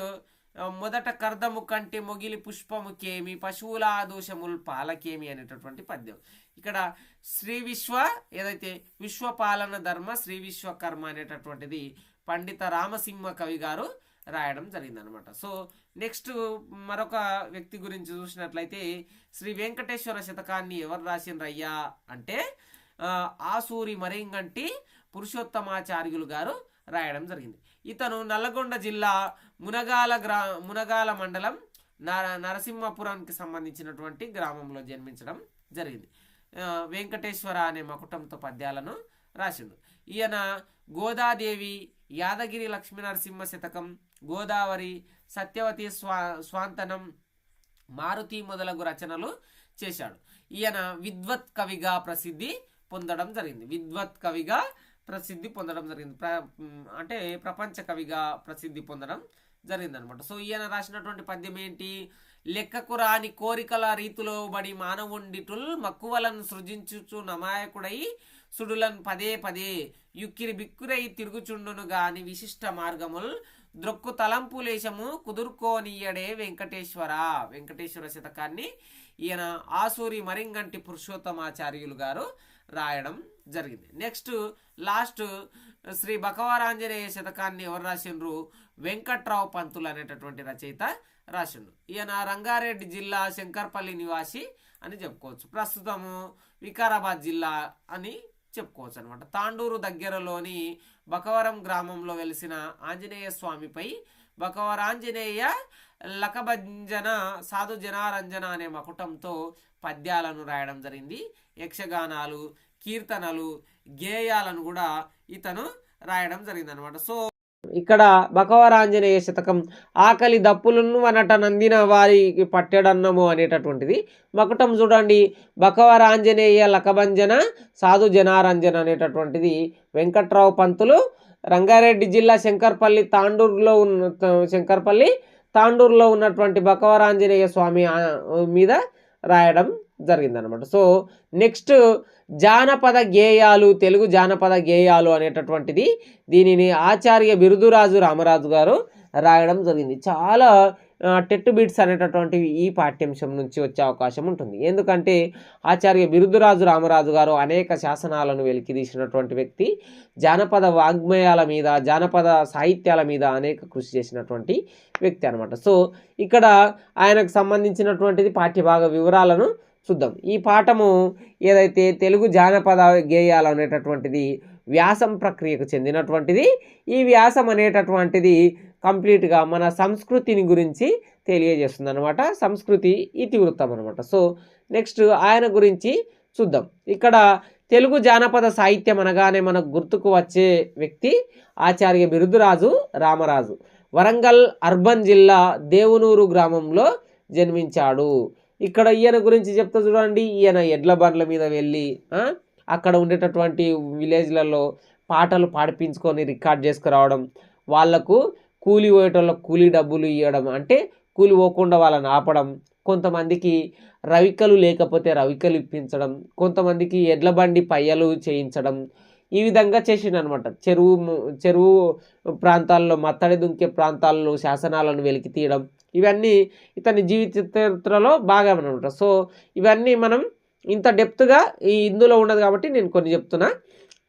మొదట కర్దము కంటి మొగిలి పుష్పము కేమి, పశువుల దోషముల్ పాలకేమి అనేటటువంటి పద్యం. ఇక్కడ శ్రీ విశ్వ ఏదైతే విశ్వపాలన ధర్మ శ్రీ విశ్వకర్మ అనేటటువంటిది పండిత రామసింహ కవి గారు రాయడం జరిగిందనమాట. సో నెక్స్ట్ మరొక వ్యక్తి గురించి చూసినట్లయితే శ్రీ వెంకటేశ్వర శతకాన్ని ఎవరు రాసిండ్రయ్యా అంటే ఆసూరి మరింగంటి పురుషోత్తమాచార్యులు గారు రాయడం జరిగింది. ఇతను నల్లగొండ జిల్లా మునగాల మండలం నరసింహపురానికి సంబంధించినటువంటి గ్రామంలో జన్మించడం జరిగింది. వెంకటేశ్వర అనే మకుటంతో పద్యాలను రాసిండు. ఈయన గోదాదేవి, యాదగిరి లక్ష్మీనరసింహ శతకం, గోదావరి, సత్యవతి స్వాంతనం, మారుతి మొదలగు రచనలు చేశాడు. ఈయన విద్వత్ కవిగా ప్రసిద్ధి పొందడం జరిగింది. అంటే ప్రపంచ కవిగా ప్రసిద్ధి పొందడం జరిగిందనమాట. సో ఈయన రాసినటువంటి పద్యం ఏంటి? లెక్కకు రాని కోరికల రీతిలో బడి మానవుండిటుల్ మక్కువలను సృజించుచు నమాయకుడై సుడులను పదే పదే యుక్కిరి బిక్కురై తిరుగుచుండును గాని విశిష్ట మార్గముల్ ద్రొక్కు తలంపులేశము కుదుర్కోనియడే వెంకటేశ్వర శతకాన్ని ఈయన ఆసూరి మరింగంటి పురుషోత్తమాచార్యులు గారు రాయడం జరిగింది. నెక్స్ట్ లాస్ట్ శ్రీ బకవరాంజనేయ శతకాన్ని ఎవరు రాసిండ్రు? వెంకట్రావు పంతులు అనేటటువంటి రచయిత రాసిండు. ఈయన రంగారెడ్డి జిల్లా శంకర్పల్లి నివాసి అని చెప్పుకోవచ్చు. ప్రస్తుతము వికారాబాద్ జిల్లా అని చెప్పుకోవచ్చు అనమాట. తాండూరు దగ్గరలోని బకవరం గ్రామంలో వెలిసిన ఆంజనేయ స్వామిపై బకవరాంజనేయ లకభంజన సాధు జనారంజన అనే మకుటంతో పద్యాలను రాయడం జరిగింది. యక్షగానాలు, కీర్తనలు, గేయాలను కూడా ఇతను రాయడం జరిగింది అనమాట. సో ఇక్కడ బకవరాంజనేయ శతకం ఆకలి దప్పులను వనట నందిన వారికి పట్టెడన్నము అనేటటువంటిది మకుటం. చూడండి, బకవరాంజనేయ లకభంజన సాధు జనారంజన అనేటటువంటిది వెంకట్రావు పంతులు రంగారెడ్డి జిల్లా తాండూరులో ఉన్నటువంటి బకవరాంజనేయ స్వామి మీద రాయడం జరిగిందనమాట. సో నెక్స్ట్ జానపద గేయాలు, తెలుగు జానపద గేయాలు అనేటటువంటిది దీనిని ఆచార్య బిరుదురాజు రామరాజు గారు రాయడం జరిగింది. చాలా టెట్ బిట్స్ అనేటటువంటివి ఈ పాఠ్యాంశం నుంచి వచ్చే అవకాశం ఉంటుంది. ఎందుకంటే ఆచార్య బిరుదురాజు రామరాజు గారు అనేక శాసనాలను వెలికితీసినటువంటి వ్యక్తి. జానపద వాగ్మయాల మీద, జానపద సాహిత్యాల మీద అనేక కృషి చేసినటువంటి వ్యక్తి అనమాట. సో ఇక్కడ ఆయనకు సంబంధించినటువంటిది పాఠ్యభాగ వివరాలను చూద్దాం. ఈ పాఠము ఏదైతే తెలుగు జానపద గేయాలు అనేటటువంటిది వ్యాసం ప్రక్రియకు చెందినటువంటిది. ఈ వ్యాసం అనేటటువంటిది కంప్లీట్గా మన సంస్కృతిని గురించి తెలియజేస్తుంది అనమాట. సంస్కృతి ఇతివృత్తం అనమాట. సో నెక్స్ట్ ఆయన గురించి చూద్దాం. ఇక్కడ తెలుగు జానపద సాహిత్యం అనగానే మనకు గుర్తుకు వచ్చే వ్యక్తి ఆచార్య బిరుదురాజు రామరాజు. వరంగల్ అర్బన్ జిల్లా దేవునూరు గ్రామంలో జన్మించాడు. ఇక్కడ ఈయన గురించి చెప్తా చూడండి. ఈయన ఎడ్ల బండ్ల మీద వెళ్ళి అక్కడ ఉండేటటువంటి విలేజ్లలో పాటలు పాడిపించుకొని రికార్డ్ చేసుకురావడం, వాళ్లకు కూలి పోయేటోళ్ళకు కూలీ డబ్బులు ఇవ్వడం, అంటే కూలి పోకుండా వాళ్ళని ఆపడం, కొంతమందికి రవికలు లేకపోతే రవికలు ఇప్పించడం, కొంతమందికి ఎడ్ల బండి పయ్యలు చేయించడం, ఈ విధంగా చేసిండనమాట. చెరువు ప్రాంతాల్లో, మత్తడి దుంకే ప్రాంతాల్లో శాసనాలను వెలికి తీయడం, ఇవన్నీ ఇతని జీవిత చరిత్రలో బాగా అనమాట. సో ఇవన్నీ మనం ఇంత డెప్త్గా ఇందులో ఉండదు కాబట్టి నేను కొన్ని చెప్తున్నా.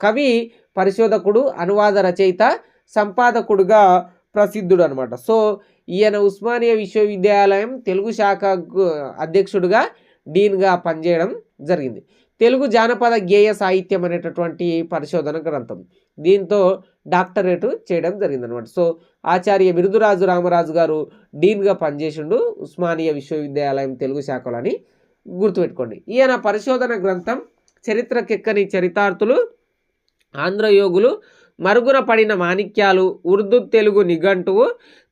కవి, పరిశోధకుడు, అనువాద రచయిత, సంపాదకుడుగా ప్రసిద్ధుడు అనమాట. సో ఈయన ఉస్మానియా విశ్వవిద్యాలయం తెలుగు శాఖ అధ్యక్షుడుగా, డీన్గా పనిచేయడం జరిగింది. తెలుగు జానపద గేయ సాహిత్యం అనేటటువంటి పరిశోధన గ్రంథం, దీంతో డాక్టరేట్ చేయడం జరిగిందనమాట. సో ఆచార్య బిరుదురాజు రామరాజు గారు డీన్గా పనిచేసిండు ఉస్మానియా విశ్వవిద్యాలయం తెలుగు శాఖలో అని గుర్తుపెట్టుకోండి. ఈయన పరిశోధన గ్రంథం చరిత్రకెక్కని చరితార్థులు, ఆంధ్రయోగులు, మరుగున పడిన మాణిక్యాలు, ఉర్దూ తెలుగు నిఘంటువు,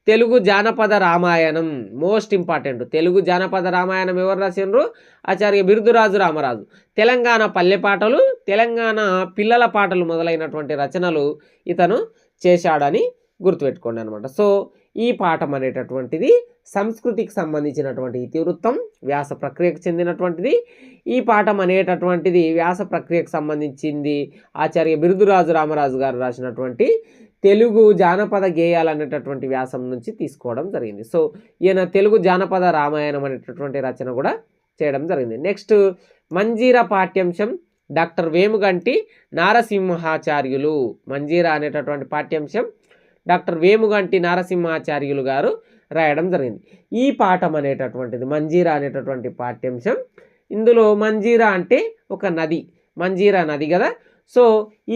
తెలుగు జానపద రామాయణం. Most important. తెలుగు జానపద రామాయణం ఎవరు రాసిండ్రు? ఆచార్య బిరుదురాజు రామరాజు. తెలంగాణ పల్లె పాటలు, తెలంగాణ పిల్లల పాటలు మొదలైనటువంటి రచనలు ఇతను చేశాడని గుర్తుపెట్టుకోండి అనమాట. సో ఈ పాఠం అనేటటువంటిది సంస్కృతికి సంబంధించినటువంటి ఇతివృత్తం, వ్యాస ప్రక్రియకు చెందినటువంటిది. ఈ పాఠం అనేటటువంటిది వ్యాస ప్రక్రియకు సంబంధించింది. ఆచార్య బిరుదురాజు రామరాజు గారు రాసినటువంటి తెలుగు జానపద గేయాలు అనేటటువంటి వ్యాసం నుంచి తీసుకోవడం జరిగింది. సో ఈయన తెలుగు జానపద రామాయణం అనేటటువంటి రచన కూడా చేయడం జరిగింది. నెక్స్ట్ మంజీరా పాఠ్యాంశం డాక్టర్ వేముగంటి నారసింహాచార్యులు. మంజీరా అనేటటువంటి పాఠ్యాంశం డాక్టర్ వేముగంటి నారసింహాచార్యులు గారు రాయడం జరిగింది. ఈ పాఠం అనేటటువంటిది మంజీరా అనేటటువంటి పాఠ్యాంశం. ఇందులో మంజీరా అంటే ఒక నది, మంజీరా నది కదా. సో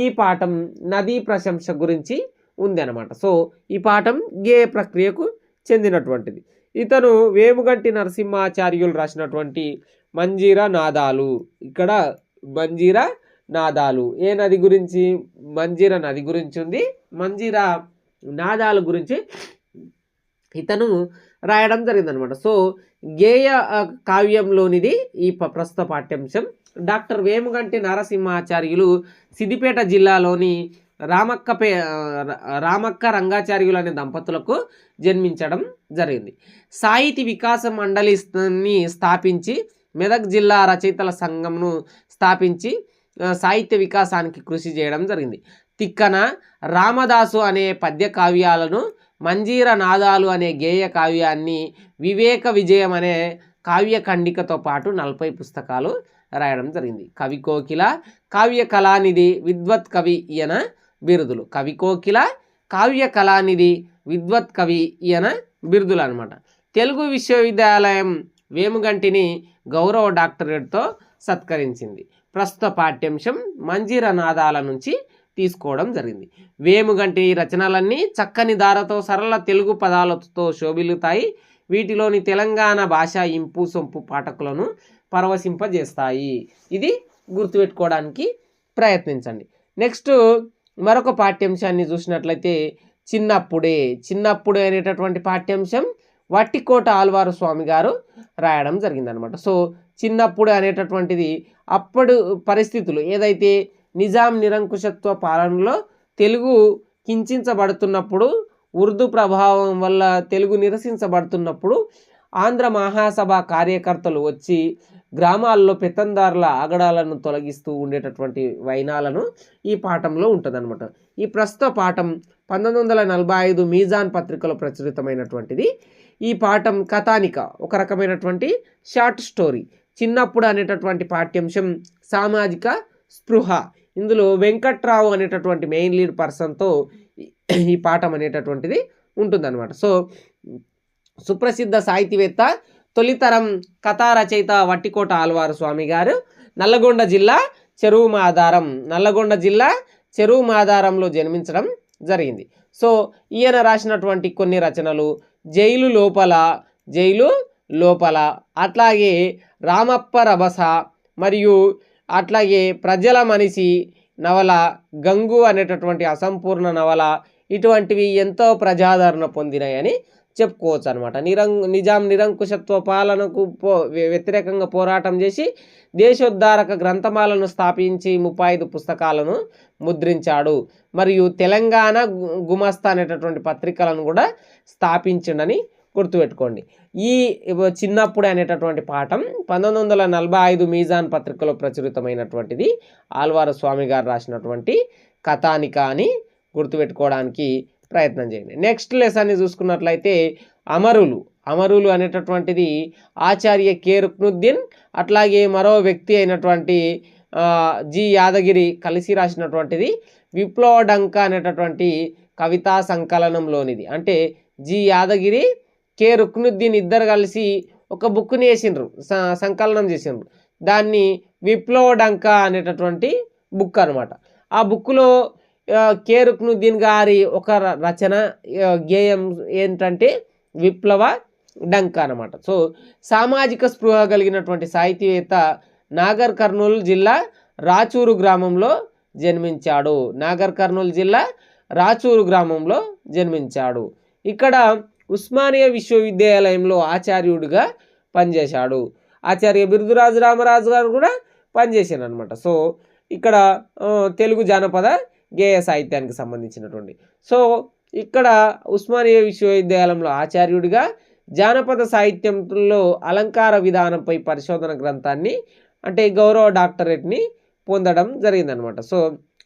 ఈ పాఠం నదీ ప్రశంస గురించి ఉంది అనమాట. సో ఈ పాఠం గేయ ప్రక్రియకు చెందినటువంటిది. ఇతను వేముగంటి నరసింహాచార్యులు రాసినటువంటి మంజీరా నాదాలు. ఇక్కడ మంజీరా నాదాలు ఏ నది గురించి? మంజీరా నది గురించి ఉంది. మంజీరా నాదాల గురించి ఇతను రాయడం జరిగిందనమాట. సో గేయ కావ్యంలోనిది ఈ ప్రస్తుత పాఠ్యాంశం. డాక్టర్ వేముగంటి నరసింహాచార్యులు సిద్దిపేట జిల్లాలోని రామక్క రంగాచార్యులు అనే దంపతులకు జన్మించడం జరిగింది. సాహితీ వికాస మండలిని స్థాపించి మెదక్ జిల్లా రచయితల సంఘంను స్థాపించి సాహిత్య వికాసానికి కృషి చేయడం జరిగింది. తిక్కన రామదాసు అనే పద్య కావ్యాలను, మంజీరా నాదాలు అనే గేయ కావ్యాన్ని, వివేక విజయం అనే కావ్య ఖండికతో పాటు 40 పుస్తకాలు రాయడం జరిగింది. కవి కోకిల, కావ్య కళానిధి, విద్వత్ కవి ఈయన బిరుదులు. కవి కోకిల, కావ్య కళానిధి, విద్వత్ కవి ఈయన బిరుదులు అనమాట. తెలుగు విశ్వవిద్యాలయం వేముగంటిని గౌరవ డాక్టరేట్తో సత్కరించింది. ప్రస్తుత పాఠ్యాంశం మంజీరా నాదాల నుంచి తీసుకోవడం జరిగింది. వేముగంటి రచనలన్నీ చక్కని ధారతో సరళ తెలుగు పదాలతో శోభిల్లుతాయి. వీటిలోని తెలంగాణ భాష ఇంపు సొంపు పాఠకులను పరవశింపజేస్తాయి. ఇది గుర్తుపెట్టుకోవడానికి ప్రయత్నించండి. నెక్స్ట్ మరొక పాఠ్యాంశాన్ని చూసినట్లయితే చిన్నప్పుడే అనేటటువంటి పాఠ్యాంశం వట్టికోట ఆళ్వారు స్వామి గారు రాయడం జరిగిందనమాట. సో చిన్నప్పుడు అనేటటువంటిది అప్పుడు పరిస్థితులు ఏదైతే నిజాం నిరంకుశత్వ పాలనలో తెలుగు కించించబడుతున్నప్పుడు, ఉర్దూ ప్రభావం వల్ల తెలుగు నిరసించబడుతున్నప్పుడు ఆంధ్ర మహాసభ కార్యకర్తలు వచ్చి గ్రామాల్లో పెత్తందారుల ఆగడాలను తొలగిస్తూ ఉండేటటువంటి వైనాలను ఈ పాఠంలో ఉంటుందన్నమాట. ఈ ప్రస్తుత పాఠం 1945 మీజాన్ పత్రికలో ప్రచురితమైనటువంటిది. ఈ పాఠం కథానిక, ఒక రకమైనటువంటి షార్ట్ స్టోరీ. చిన్నప్పుడు అనేటటువంటి పాఠ్యాంశం సామాజిక స్పృహ. ఇందులో వెంకట్రావు అనేటటువంటి మెయిన్ లీడ్ పర్సన్తో ఈ పాఠం అనేటటువంటిది ఉంటుందన్నమాట. సో సుప్రసిద్ధ సాహితీవేత్త, తొలితరం కథా రచయిత వట్టికోట ఆళ్వారు స్వామి గారు నల్లగొండ జిల్లా చెరువు మాదారంలో జన్మించడం జరిగింది. సో ఈయన రాసినటువంటి కొన్ని రచనలు జైలు లోపల, అట్లాగే రామప్ప రభస, మరియు అట్లాగే ప్రజల మనిషి నవల, గంగు అనేటటువంటి అసంపూర్ణ నవల, ఇటువంటివి ఎంతో ప్రజాదరణ పొందినాయని చెప్పుకోవచ్చు అనమాట. నిజాం నిరంకుశత్వ పాలనకు వ్యతిరేకంగా పోరాటం చేసి దేశోద్ధారక గ్రంథమాలను స్థాపించి 35 పుస్తకాలను ముద్రించాడు. మరియు తెలంగాణ గుమస్తా అనేటటువంటి పత్రికలను కూడా స్థాపించిండని గుర్తుపెట్టుకోండి. ఈ చిన్నప్పుడు అనేటటువంటి పాఠం 1945 మీజాన్ పత్రికలో ప్రచురితమైనటువంటిది. ఆళ్వారు స్వామి గారు రాసినటువంటి కథానిక అని గుర్తుపెట్టుకోవడానికి ప్రయత్నం చేయండి. నెక్స్ట్ లెసన్ని చూసుకున్నట్లయితే అమరులు అనేటటువంటిది ఆచార్య కె రుక్నుద్దీన్, అట్లాగే మరో వ్యక్తి అయినటువంటి జి యాదగిరి కలిసి రాసినటువంటిది. విప్లవ డంక అనేటటువంటి కవితా సంకలనంలోనిది. అంటే జి యాదగిరి, కె రుక్నుద్దీన్ ఇద్దరు కలిసి ఒక బుక్ని వేసిండ్రు, సంకలనం చేసిండ్రు. దాన్ని విప్లవ డంక అనేటటువంటి బుక్ అనమాట. ఆ బుక్లో కె రుక్నుద్దీన్ గారి ఒక రచన గేయం ఏంటంటే విప్లవ డంక అనమాట. సో సామాజిక స్పృహ కలిగినటువంటి సాహితీవేత్త నాగర్ కర్నూలు జిల్లా రాచూరు గ్రామంలో జన్మించాడు. నాగర్ కర్నూలు జిల్లా రాచూరు గ్రామంలో జన్మించాడు. ఇక్కడ ఉస్మానియా విశ్వవిద్యాలయంలో ఆచార్యుడిగా పనిచేశాడు. ఆచార్య బిరుదురాజు రామరాజు గారు కూడా పనిచేశారు అనమాట. సో ఇక్కడ తెలుగు జానపద గేయ సాహిత్యానికి సంబంధించినటువంటి సో ఇక్కడ ఉస్మానియా విశ్వవిద్యాలయంలో ఆచార్యుడిగా జానపద సాహిత్యంలో అలంకార విధానంపై పరిశోధన గ్రంథాన్ని అంటే గౌరవ డాక్టరేట్ని పొందడం జరిగిందనమాట. సో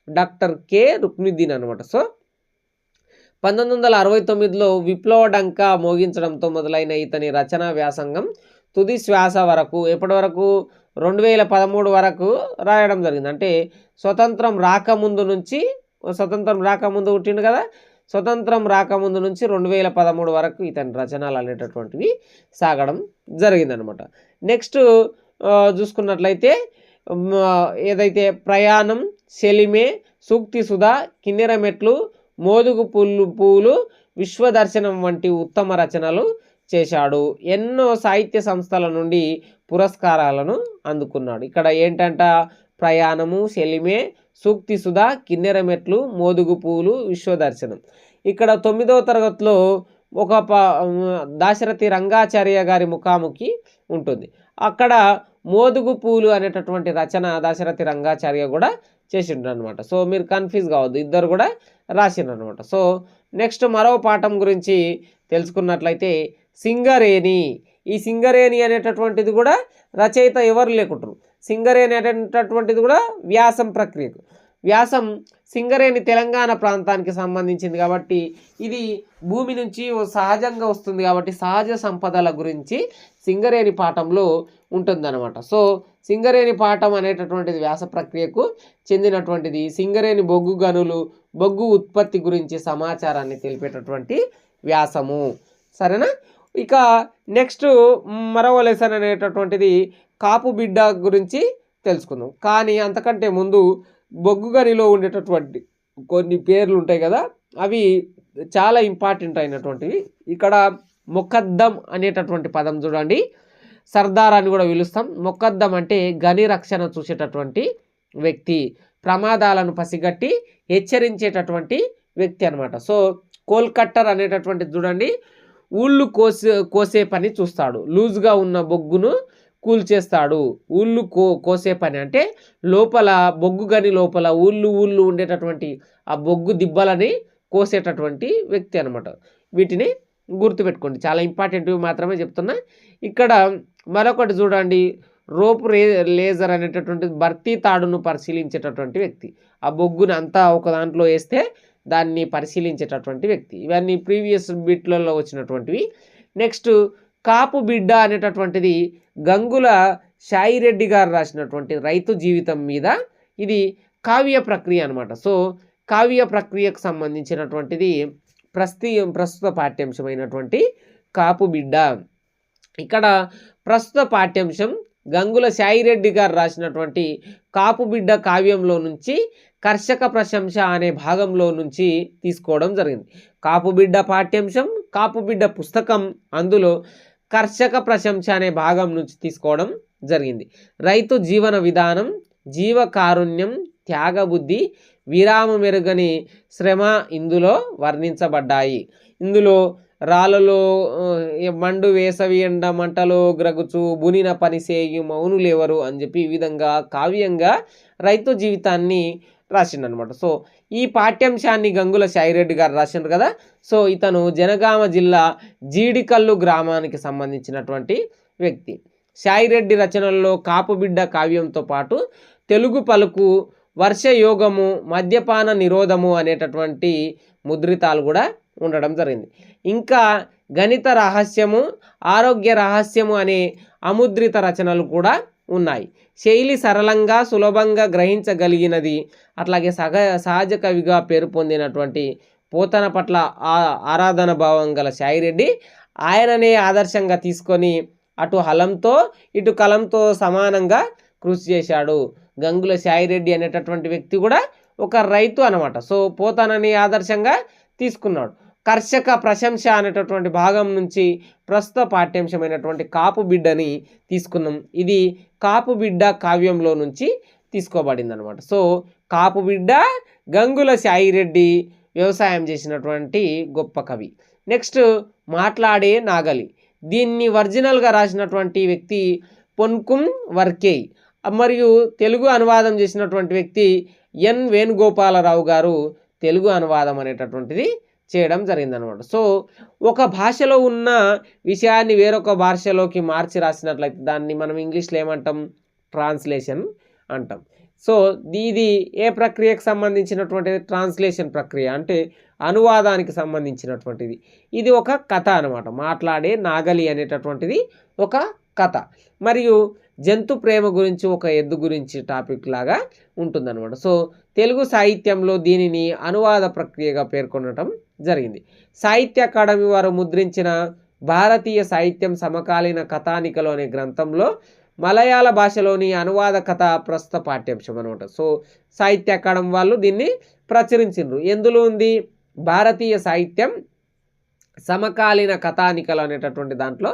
డాక్టర్ కె రుక్నుద్దీన్ అనమాట. సో 1969లో విప్లవ డంకా మోగించడంతో మొదలైన ఇతని రచనా వ్యాసంగం తుది శ్వాస వరకు ఎప్పటి వరకు 2013 వరకు రాయడం జరిగింది. అంటే స్వతంత్రం రాకముందు పుట్టిండు కదా, స్వతంత్రం రాకముందు నుంచి 2013 వరకు ఇతని రచనలు అనేటటువంటివి సాగడం జరిగిందనమాట. నెక్స్ట్ చూసుకున్నట్లయితే ఏదైతే ప్రయాణం, సెలిమే, సూక్తి సుధా, కిన్నెర మెట్లు, మోదుగు పూలు, విశ్వదర్శనం వంటి ఉత్తమ రచనలు చేశాడు. ఎన్నో సాహిత్య సంస్థల నుండి పురస్కారాలను అందుకున్నాడు. ఇక్కడ ఏంటంట ప్రయాణము, సెలిమే, సూక్తి సుధా, కిన్నెర మెట్లు, మోదుగు పూలు, విశ్వదర్శనం. ఇక్కడ 9వ తరగతిలో ఒక దాశరథి రంగాచార్య గారి ముఖాముఖి ఉంటుంది. అక్కడ మోదుగు పూలు అనేటటువంటి రచన దాశరథి రంగాచార్య కూడా చేసిండ్రు అనమాట. సో మీరు కన్ఫ్యూజ్ కావద్దు, ఇద్దరు కూడా రాసిండ్రు అనమాట. సో నెక్స్ట్ మరో పాఠం గురించి తెలుసుకున్నట్లయితే సింగరేణి. ఈ సింగరేణి అనేటటువంటిది కూడా రచయిత ఎవరు లేకుంటారు. సింగరేణి అనేటటువంటిది కూడా వ్యాసం ప్రక్రియకు వ్యాసం సింగరేణి తెలంగాణ ప్రాంతానికి సంబంధించింది కాబట్టి ఇది భూమి నుంచి సహజంగా వస్తుంది కాబట్టి సహజ సంపదల గురించి సింగరేణి పాఠంలో ఉంటుందన్నమాట. సో సింగరేణి పాఠం అనేటటువంటిది వ్యాస ప్రక్రియకు చెందినటువంటిది. సింగరేణి బొగ్గు గనులు, బొగ్గు ఉత్పత్తి గురించి సమాచారాన్ని తెలిపేటటువంటి వ్యాసము. సరేనా? ఇక నెక్స్ట్ మరో లెసన్ అనేటటువంటిది కాపు బిడ్డ గురించి తెలుసుకుందాం. కానీ అంతకంటే ముందు బొగ్గు గనిలో ఉండేటటువంటి కొన్ని పేర్లు ఉంటాయి కదా, అవి చాలా ఇంపార్టెంట్ అయినటువంటివి. ఇక్కడ మొకద్దం అనేటటువంటి పదం చూడండి, సర్దార్ అని కూడా పిలుస్తాం. మొకద్దం అంటే గని రక్షణ చూసేటటువంటి వ్యక్తి, ప్రమాదాలను పసిగట్టి హెచ్చరించేటటువంటి వ్యక్తి అనమాట. సో కోల్కట్టర్ అనేటటువంటిది చూడండి, ఊళ్ళు కోసే పని చూస్తాడు, లూజ్గా ఉన్న బొగ్గును కూల్చేస్తాడు. ఊళ్ళు కోసే పని అంటే లోపల బొగ్గు గని లోపల ఊళ్ళు ఉండేటటువంటి ఆ బొగ్గు దిబ్బలని కోసేటటువంటి వ్యక్తి అనమాట. వీటిని గుర్తుపెట్టుకోండి, చాలా ఇంపార్టెంట్వి మాత్రమే చెప్తున్నా. ఇక్కడ మరొకటి చూడండి, రోప్ లేజర్ అనేటటువంటి భర్తీ తాడును పరిశీలించేటటువంటి వ్యక్తి. ఆ బొగ్గుని అంతా ఒక దాంట్లో వేస్తే దాన్ని పరిశీలించేటటువంటి వ్యక్తి. ఇవన్నీ ప్రీవియస్ బిట్లలో వచ్చినటువంటివి. నెక్స్ట్ కాపు బిడ్డ అనేటటువంటిది గంగుల సాయిరెడ్డి గారు రాసినటువంటి రైతు జీవితం మీద ఇది కావ్య ప్రక్రియ అనమాట. సో కావ్య ప్రక్రియకు సంబంధించినటువంటిది ప్రస్తుత పాఠ్యాంశమైనటువంటి కాపు బిడ్డ. ఇక్కడ ప్రస్తుత పాఠ్యాంశం గంగుల సాయిరెడ్డి గారు రాసినటువంటి కాపు బిడ్డ కావ్యంలో నుంచి కర్షక ప్రశంస అనే భాగంలో నుంచి తీసుకోవడం జరిగింది. కాపు బిడ్డ పాఠ్యాంశం, కాపు బిడ్డ పుస్తకం, అందులో కర్షక ప్రశంస అనే భాగం నుంచి తీసుకోవడం జరిగింది. రైతు జీవన విధానం, జీవకారుణ్యం, త్యాగబుద్ధి, విరామ మెరుగని శ్రమ ఇందులో వర్ణించబడ్డాయి. ఇందులో రాళ్ళలో మండు వేసవి ఎండ మంటలో గ్రగుచు బునిన పనిసేయు మౌనులెవరు అని చెప్పి ఈ విధంగా కావ్యంగా రైతు జీవితాన్ని రాసిండనమాట. సో ఈ పాఠ్యాంశాన్ని గంగుల సాయిరెడ్డి గారు రాసిండ్రు కదా. సో ఇతను జనగామ జిల్లా జీడికల్లు గ్రామానికి సంబంధించినటువంటి వ్యక్తి. సాయిరెడ్డి రచనల్లో కాపుబిడ్డ కావ్యంతో పాటు తెలుగు పలుకు, వర్షయోగము, మద్యపాన నిరోధము అనేటటువంటి ముద్రితాలు కూడా ఉండడం జరిగింది. ఇంకా గణిత రహస్యము, ఆరోగ్య రహస్యము అనే అముద్రిత రచనలు కూడా ఉన్నాయి. శైలి సరళంగా సులభంగా గ్రహించగలిగినది. అట్లాగే సహజ కవిగా పేరు పొందినటువంటి పోతన పట్ల ఆరాధన భావం గల సాయిరెడ్డి ఆయననే ఆదర్శంగా తీసుకొని అటు హలంతో ఇటు కలంతో సమానంగా కృషి చేశాడు. గంగుల సాయిరెడ్డి అనేటటువంటి వ్యక్తి కూడా ఒక రైతు అనమాట. సో పోతనని ఆదర్శంగా తీసుకున్నాడు. కర్షక ప్రశంస అనేటటువంటి భాగం నుంచి ప్రస్తుత పాఠ్యాంశమైనటువంటి కాపు బిడ్డని తీసుకున్నాం. ఇది కాపు బిడ్డ కావ్యంలో నుంచి తీసుకోబడింది అనమాట. సో కాపు బిడ్డ గంగుల సాయిరెడ్డి వ్యవసాయం చేసినటువంటి గొప్ప కవి. నెక్స్ట్ మాట్లాడే నాగలి, దీన్ని ఒరిజినల్గా రాసినటువంటి వ్యక్తి పొన్కుం వర్కేయ్ మరియు తెలుగు అనువాదం చేసినటువంటి వ్యక్తి ఎన్ వేణుగోపాలరావు గారు తెలుగు అనువాదం అనేటటువంటిది చేయడం జరిగిందనమాట. సో ఒక భాషలో ఉన్న విషయాన్ని వేరొక భాషలోకి మార్చి రాసినట్లయితే దాన్ని మనం ఇంగ్లీష్లో ఏమంటాం? ట్రాన్స్లేషన్ అంటాం. సో ఇది ఏ ప్రక్రియకు సంబంధించినటువంటిది? ట్రాన్స్లేషన్ ప్రక్రియ, అంటే అనువాదానికి సంబంధించినటువంటిది. ఇది ఒక కథ అనమాట. మాట్లాడే నాగలి అనేటటువంటిది ఒక కథ. మరియు జంతు ప్రేమ గురించి, ఒక ఎద్దు గురించి టాపిక్ లాగా ఉంటుందన్నమాట. సో తెలుగు సాహిత్యంలో దీనిని అనువాద ప్రక్రియగా పేర్కొనడం జరిగింది. సాహిత్య అకాడమీ వారు ముద్రించిన భారతీయ సాహిత్యం సమకాలీన కథానికలు అనే గ్రంథంలో మలయాళ భాషలోని అనువాద కథ ప్రస్తుత పాఠ్యాంశం అనమాట. సో సాహిత్య అకాడమీ వాళ్ళు దీన్ని ప్రచురించారు. ఎందులో ఉంది? భారతీయ సాహిత్యం సమకాలీన కథానికలు అనేటటువంటి దాంట్లో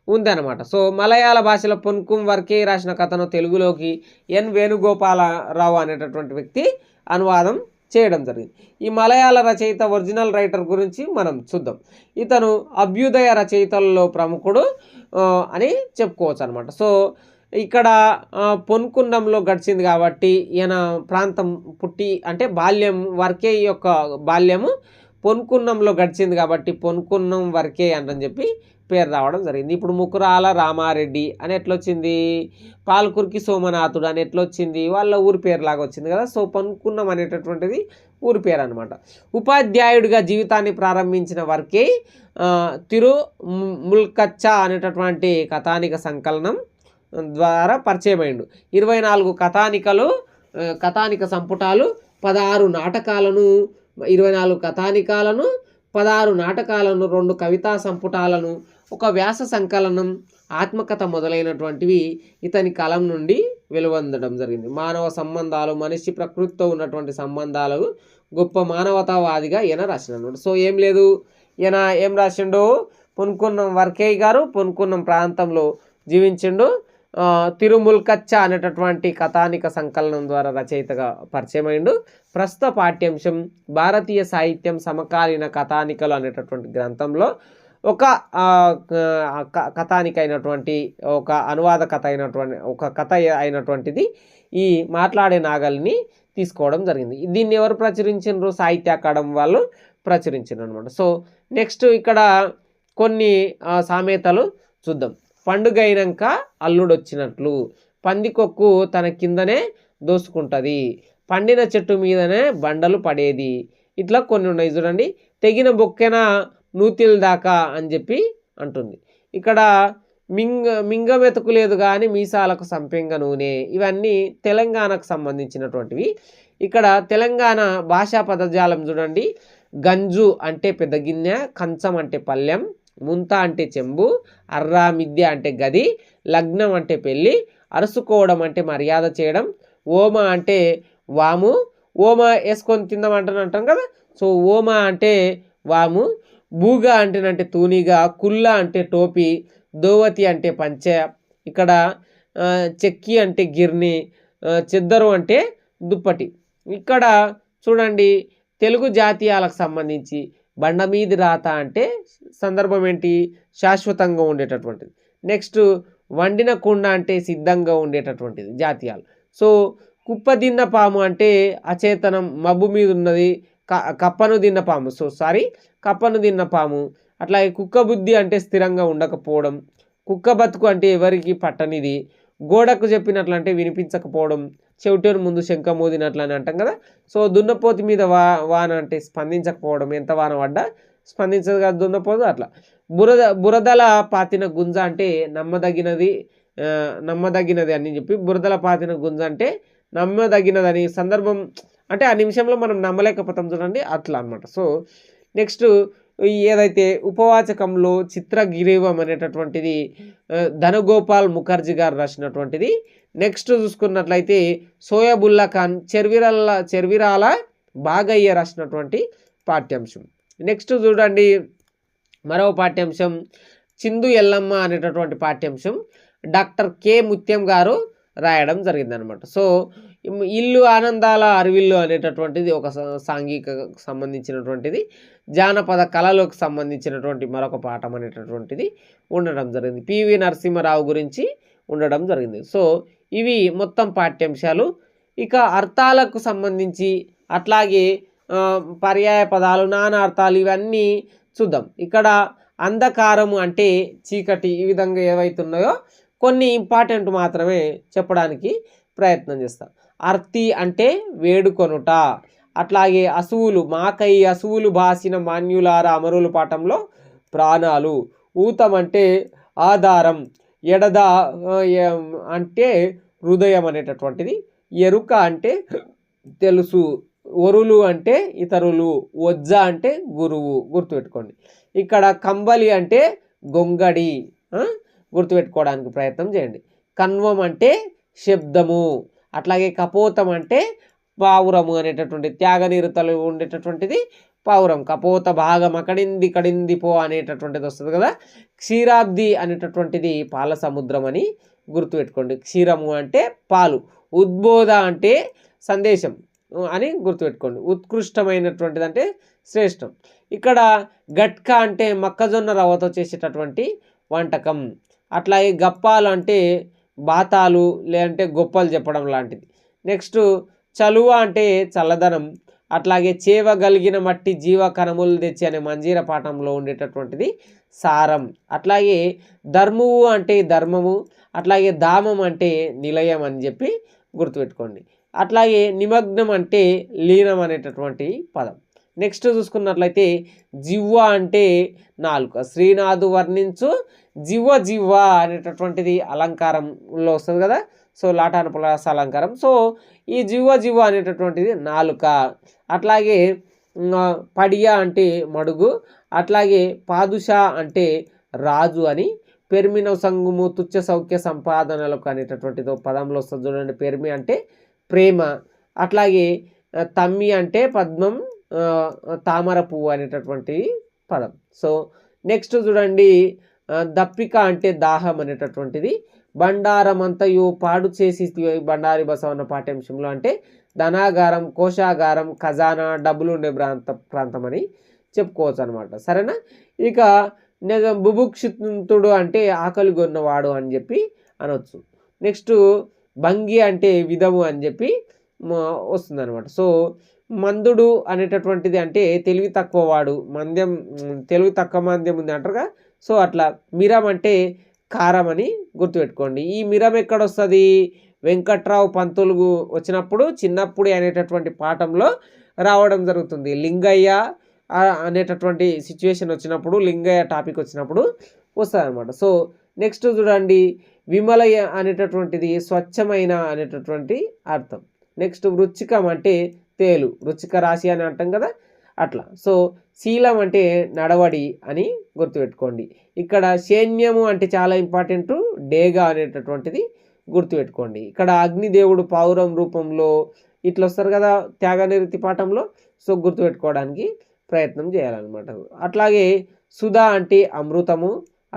ఉందన్నమాట. సో మలయాళ భాషలో పొన్కుం వర్కేయ్ రాసిన కథను తెలుగులోకి ఎన్ వేణుగోపాలరావు అనేటటువంటి వ్యక్తి అనువాదం చేయడం జరిగింది. ఈ మలయాళ రచయిత ఒరిజినల్ రైటర్ గురించి మనం చూద్దాం. ఇతను అభ్యుదయ రచయితలలో ప్రముఖుడు అని చెప్పుకోవచ్చు అనమాట. సో ఇక్కడ పొన్కున్నంలో గడిచింది కాబట్టి ఈయన ప్రాంతం పుట్టి, అంటే బాల్యం, వర్కేయ్ యొక్క బాల్యము పొన్కున్నంలో గడిచింది కాబట్టి పొన్కున్నం వర్కేయ్ అని చెప్పి పేరు రావడం జరిగింది. ఇప్పుడు ముకురాల రామారెడ్డి అని ఎట్లొచ్చింది? పాల్కురికి సోమనాథుడు అని ఎట్లొచ్చింది? వాళ్ళ ఊరి పేరు లాగా వచ్చింది కదా. సో పొన్కున్నం అనేటటువంటిది ఊరి పేరు అనమాట. ఉపాధ్యాయుడిగా జీవితాన్ని ప్రారంభించిన వర్కేయ్ తిరు ముల్కచ్చా అనేటటువంటి కథానిక సంకలనం ద్వారా పరిచయమైండు. 24 కథానిక సంపుటాలు, 16 నాటకాలను, 24 కథానికాలను, 16 నాటకాలను, 2 కవితా సంపుటాలను, ఒక వ్యాస సంకలనం, ఆత్మకథ మొదలైనటువంటివి ఇతని కలం నుండి వెలువొందడం జరిగింది. మానవ సంబంధాలు, మనిషి ప్రకృతితో ఉన్నటువంటి సంబంధాలు గొప్ప మానవతావాదిగా ఈయన రాసినాడు. సో ఏం లేదు, ఈయన ఏం రాసిండు? పొన్కున్నం వర్కేయ్ గారు పొన్కున్నం ప్రాంతంలో జీవించిండు. తిరుముల్కచ్చా అనేటటువంటి కథానిక సంకలనం ద్వారా రచయితగా పరిచయమైండు. ప్రస్తుత పాఠ్యాంశం భారతీయ సాహిత్యం సమకాలీన కథానికలు అనేటటువంటి గ్రంథంలో ఒక కథానిక అయినటువంటి, ఒక అనువాద కథ అయినటువంటి, ఒక కథ అయినటువంటిది ఈ మాట్లాడే నాగలిని తీసుకోవడం జరిగింది. దీన్ని ఎవరు ప్రచురించారు? సాహిత్య అకాడమీ వాళ్ళు ప్రచురించారు అనమాట. సో నెక్స్ట్ ఇక్కడ కొన్ని సామెతలు చూద్దాం. పండుగైనాక అల్లుడొచ్చినట్లు, పందికొక్కు తన కిందనే దోసుకుంటుంది, పండిన చెట్టు మీదనే బండలు పడేది, ఇట్లా కొన్ని ఉన్నాయి చూడండి. తెగిన బొక్కెన నూతిల దాకా అని చెప్పి అంటుంది. ఇక్కడ మింగమెతుకు లేదు కానీ మీసాలకు సంపెంగ నూనె, ఇవన్నీ తెలంగాణకు సంబంధించినటువంటివి. ఇక్కడ తెలంగాణ భాషా పదజాలం చూడండి. గంజు అంటే పెద్ద గిన్నె, కంచం అంటే పళ్ళెం, ముంత అంటే చెంబు, అర్రా మిద్య అంటే గది, లగ్నం అంటే పెళ్ళి, అరుసుకోవడం అంటే మర్యాద చేయడం, ఓమ అంటే వాము, ఓమ వేసుకొని తిందామంటాం కదా. సో ఓమ అంటే వాము, బూగా అంటేనంటే తూనిగా, కుల్ల అంటే టోపీ, దోవతి అంటే పంచె, ఇక్కడ చెక్కి అంటే గిర్ని, చెద్దరు అంటే దుప్పటి. ఇక్కడ చూడండి తెలుగు జాతీయాలకు సంబంధించి బండమీది రాత అంటే సందర్భం ఏంటి? శాశ్వతంగా ఉండేటటువంటిది. నెక్స్ట్ వండిన కుండ అంటే సిద్ధంగా ఉండేటటువంటిది జాతీయాలు. సో కుప్పదిన్న పాము అంటే అచేతనం, మబ్బు మీద ఉన్నది, కప్పను తిన్న పాము. కప్పను తిన్న పాము. అట్లాగే కుక్క బుద్ధి అంటే స్థిరంగా ఉండకపోవడం, కుక్క బతుకు అంటే ఎవరికి పట్టనిది, గోడకు చెప్పినట్లు అంటే వినిపించకపోవడం, చెవిటోని ముందు శంఖ మోదినట్లు అని అంటాం కదా. సో దున్నపోతి మీద వాన అంటే స్పందించకపోవడం, ఎంత వాన పడ్డా స్పందించదు కదా దున్నపోతు. అట్లా బురదల పాతిన గుంజ అంటే నమ్మదగినది అని చెప్పి, బురదల పాతిన గుంజ అంటే నమ్మదగినదని సందర్భం, అంటే ఆ నిమిషంలో మనం నమ్మలేకపోతాం చూడండి, అట్లా అనమాట. సో నెక్స్ట్ ఏదైతే ఉపవాచకంలో చిత్రగిరీవం అనేటటువంటిది ధనగోపాల్ ముఖర్జీ గారు రాసినటువంటిది. నెక్స్ట్ చూసుకున్నట్లయితే సోయబుల్లా ఖాన్ చెర్విరాల బాగయ్య రాసినటువంటి పాఠ్యాంశం. నెక్స్ట్ చూడండి మరో పాఠ్యాంశం చిందు ఎల్లమ్మ అనేటటువంటి పాఠ్యాంశం డాక్టర్ కె ముత్యం గారు రాయడం జరిగిందనమాట. సో ఇల్లు ఆనందాల అరివిల్లు అనేటటువంటిది ఒక సాంఘిక సంబంధించినటువంటిది, జానపద కళలకు సంబంధించినటువంటి మరొక పాఠం అనేటటువంటిది ఉండడం జరిగింది. పివి నరసింహారావు గురించి ఉండడం జరిగింది. సో ఇవి మొత్తం పాఠ్యాంశాలు. ఇక అర్థాలకు సంబంధించి అట్లాగే పర్యాయ పదాలు, నానార్థాలు ఇవన్నీ చూద్దాం. ఇక్కడ అంధకారము అంటే చీకటి, ఈ విధంగా ఏవైతున్నాయో కొన్ని ఇంపార్టెంట్ మాత్రమే చెప్పడానికి ప్రయత్నం చేస్తాం. అర్తి అంటే వేడుకొనుట. అట్లాగే అసువులు, మాకై అసువులు బాసిన మాన్యులార అమరుల పాఠంలో ప్రాణాలు. ఊతం అంటే ఆధారం. ఎడద అంటే హృదయం అనేటటువంటిది. ఎరుక అంటే తెలుసు. ఒరులు అంటే ఇతరులు. వజ్జ అంటే గురువు. గుర్తుపెట్టుకోండి. ఇక్కడ కంబలి అంటే గొంగడి, గుర్తుపెట్టుకోవడానికి ప్రయత్నం చేయండి. కన్వం అంటే శబ్దము. అట్లాగే కపోతం అంటే పావురము అనేటటువంటి త్యాగనిరతలు ఉండేటటువంటిది పావురం. కపోత భాగం అకడింది కడింది పో అనేటటువంటిది వస్తుంది కదా. క్షీరాబ్ది అనేటటువంటిది పాల సముద్రం అని గుర్తుపెట్టుకోండి. క్షీరము అంటే పాలు. ఉద్బోధ అంటే సందేశం అని గుర్తుపెట్టుకోండి. ఉత్కృష్టమైనటువంటిది అంటే శ్రేష్టం. ఇక్కడ గట్కా అంటే మొక్కజొన్న రవ్వతో చేసేటటువంటి వంటకం. అట్లాగే గప్పాలు అంటే బాతాలు లేదంటే గొప్పలు చెప్పడం లాంటిది. నెక్స్ట్ చలువ అంటే చల్లదనం. అట్లాగే చేవగలిగిన మట్టి జీవ కణములు తెచ్చి అనే మంజీర పాఠంలో ఉండేటటువంటిది సారం. అట్లాగే ధర్మువు అంటే ధర్మము. అట్లాగే ధామం అంటే నిలయం అని చెప్పి గుర్తుపెట్టుకోండి. అట్లాగే నిమగ్నం అంటే లీనం అనేటటువంటి పదం. నెక్స్ట్ చూసుకున్నట్లయితే జివ్వ అంటే నాలుక. శ్రీనాథు వర్ణించు జివ్వ జివ్వ అనేటటువంటిది అలంకారంలో వస్తుంది కదా. సో లాటాన పులాస అలంకారం. సో ఈ జివ్వ జివ్వ అనేటటువంటిది నాలుక. అట్లాగే పడియా అంటే మడుగు. అట్లాగే పాదుషా అంటే రాజు అని. పెర్మిన సంగుము తుచ్చ సౌఖ్య సంపాదనలకు అనేటటువంటిది పదంలో వస్తుంది చూడండి. పెర్మి అంటే ప్రేమ. అట్లాగే తమ్మి అంటే పద్మం, తామర పువ్వు అనేటటువంటి పదం. సో నెక్స్ట్ చూడండి, దప్పిక అంటే దాహం అనేటటువంటిది. బండారమంతయు పాడు చేసి బండారి బసవన్న పాఠ్యాంశంలో అంటే ధనాగారం, కోశాగారం, ఖజానా, డబ్బులు ఉండే ప్రాంతం అని చెప్పుకోవచ్చు అనమాట. సరేనా. ఇక బుభుక్షితుడు అంటే ఆకలి కొన్నవాడు అని చెప్పి అనవచ్చు. నెక్స్ట్ భంగి అంటే విధము అని చెప్పి వస్తుంది అనమాట. సో మందుడు అనేటటువంటిది అంటే తెలివి తక్కువ వాడు, మంద్యం, తెలివి తక్కువ మంద్యం ఉంది అంటారుగా. సో అట్లా. మిరం అంటే కారం అని గుర్తుపెట్టుకోండి. ఈ మిరం ఎక్కడొస్తుంది? వెంకట్రావు పంతులు వచ్చినప్పుడు చిన్నప్పుడు అనేటటువంటి పాఠంలో రావడం జరుగుతుంది. లింగయ్య అనేటటువంటి సిచ్యువేషన్ వచ్చినప్పుడు, లింగయ్య టాపిక్ వచ్చినప్పుడు వస్తుంది అనమాట. సో నెక్స్ట్ చూడండి, విమలయ అనేటటువంటిది స్వచ్ఛమైన అనేటటువంటి అర్థం. నెక్స్ట్ వృచ్చికం అంటే తేలు, వృచ్చిక రాశి అని అంటాం కదా అట్లా. సో శీలం అంటే నడవడి అని గుర్తుపెట్టుకోండి. ఇక్కడ సైన్యము అంటే చాలా ఇంపార్టెంట్, డేగా అనేటటువంటిది గుర్తుపెట్టుకోండి. ఇక్కడ అగ్నిదేవుడు పావురం రూపంలో ఇట్లా వస్తారు కదా త్యాగనిరతి పాఠంలో. సో గుర్తుపెట్టుకోవడానికి ప్రయత్నం చేయాలన్నమాట. అట్లాగే సుధా అంటే అమృతము.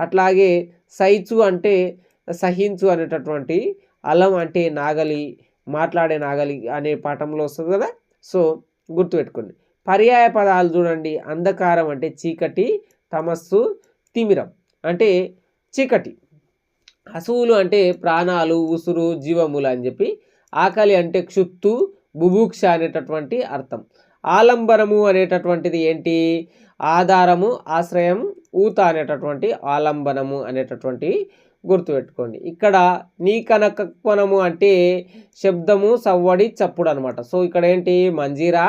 అట్లాగే సైచు అంటే సహించు అనేటటువంటి, అలం అంటే నాగలి, మాట్లాడే నాగలి అనే పాఠంలో వస్తుంది కదా. సో గుర్తుపెట్టుకోండి. పర్యాయ పదాలు చూడండి. అంధకారం అంటే చీకటి, తమస్సు, తిమిరం అంటే చీకటి. అసువులు అంటే ప్రాణాలు, ఉసురు, జీవములు అని చెప్పి. ఆకలి అంటే క్షుత్తు, బుభుక్ష అనేటటువంటి అర్థం. ఆలంబనము అనేటటువంటిది ఏంటి? ఆధారము, ఆశ్రయం. ఊత అనేటటువంటి ఆలంబనము అనేటటువంటి గుర్తుపెట్టుకోండి. ఇక్కడ నీ కనకక్వనము అంటే శబ్దము, సవ్వడి, చప్పుడు అనమాట. సో ఇక్కడ ఏంటి? మంజీరా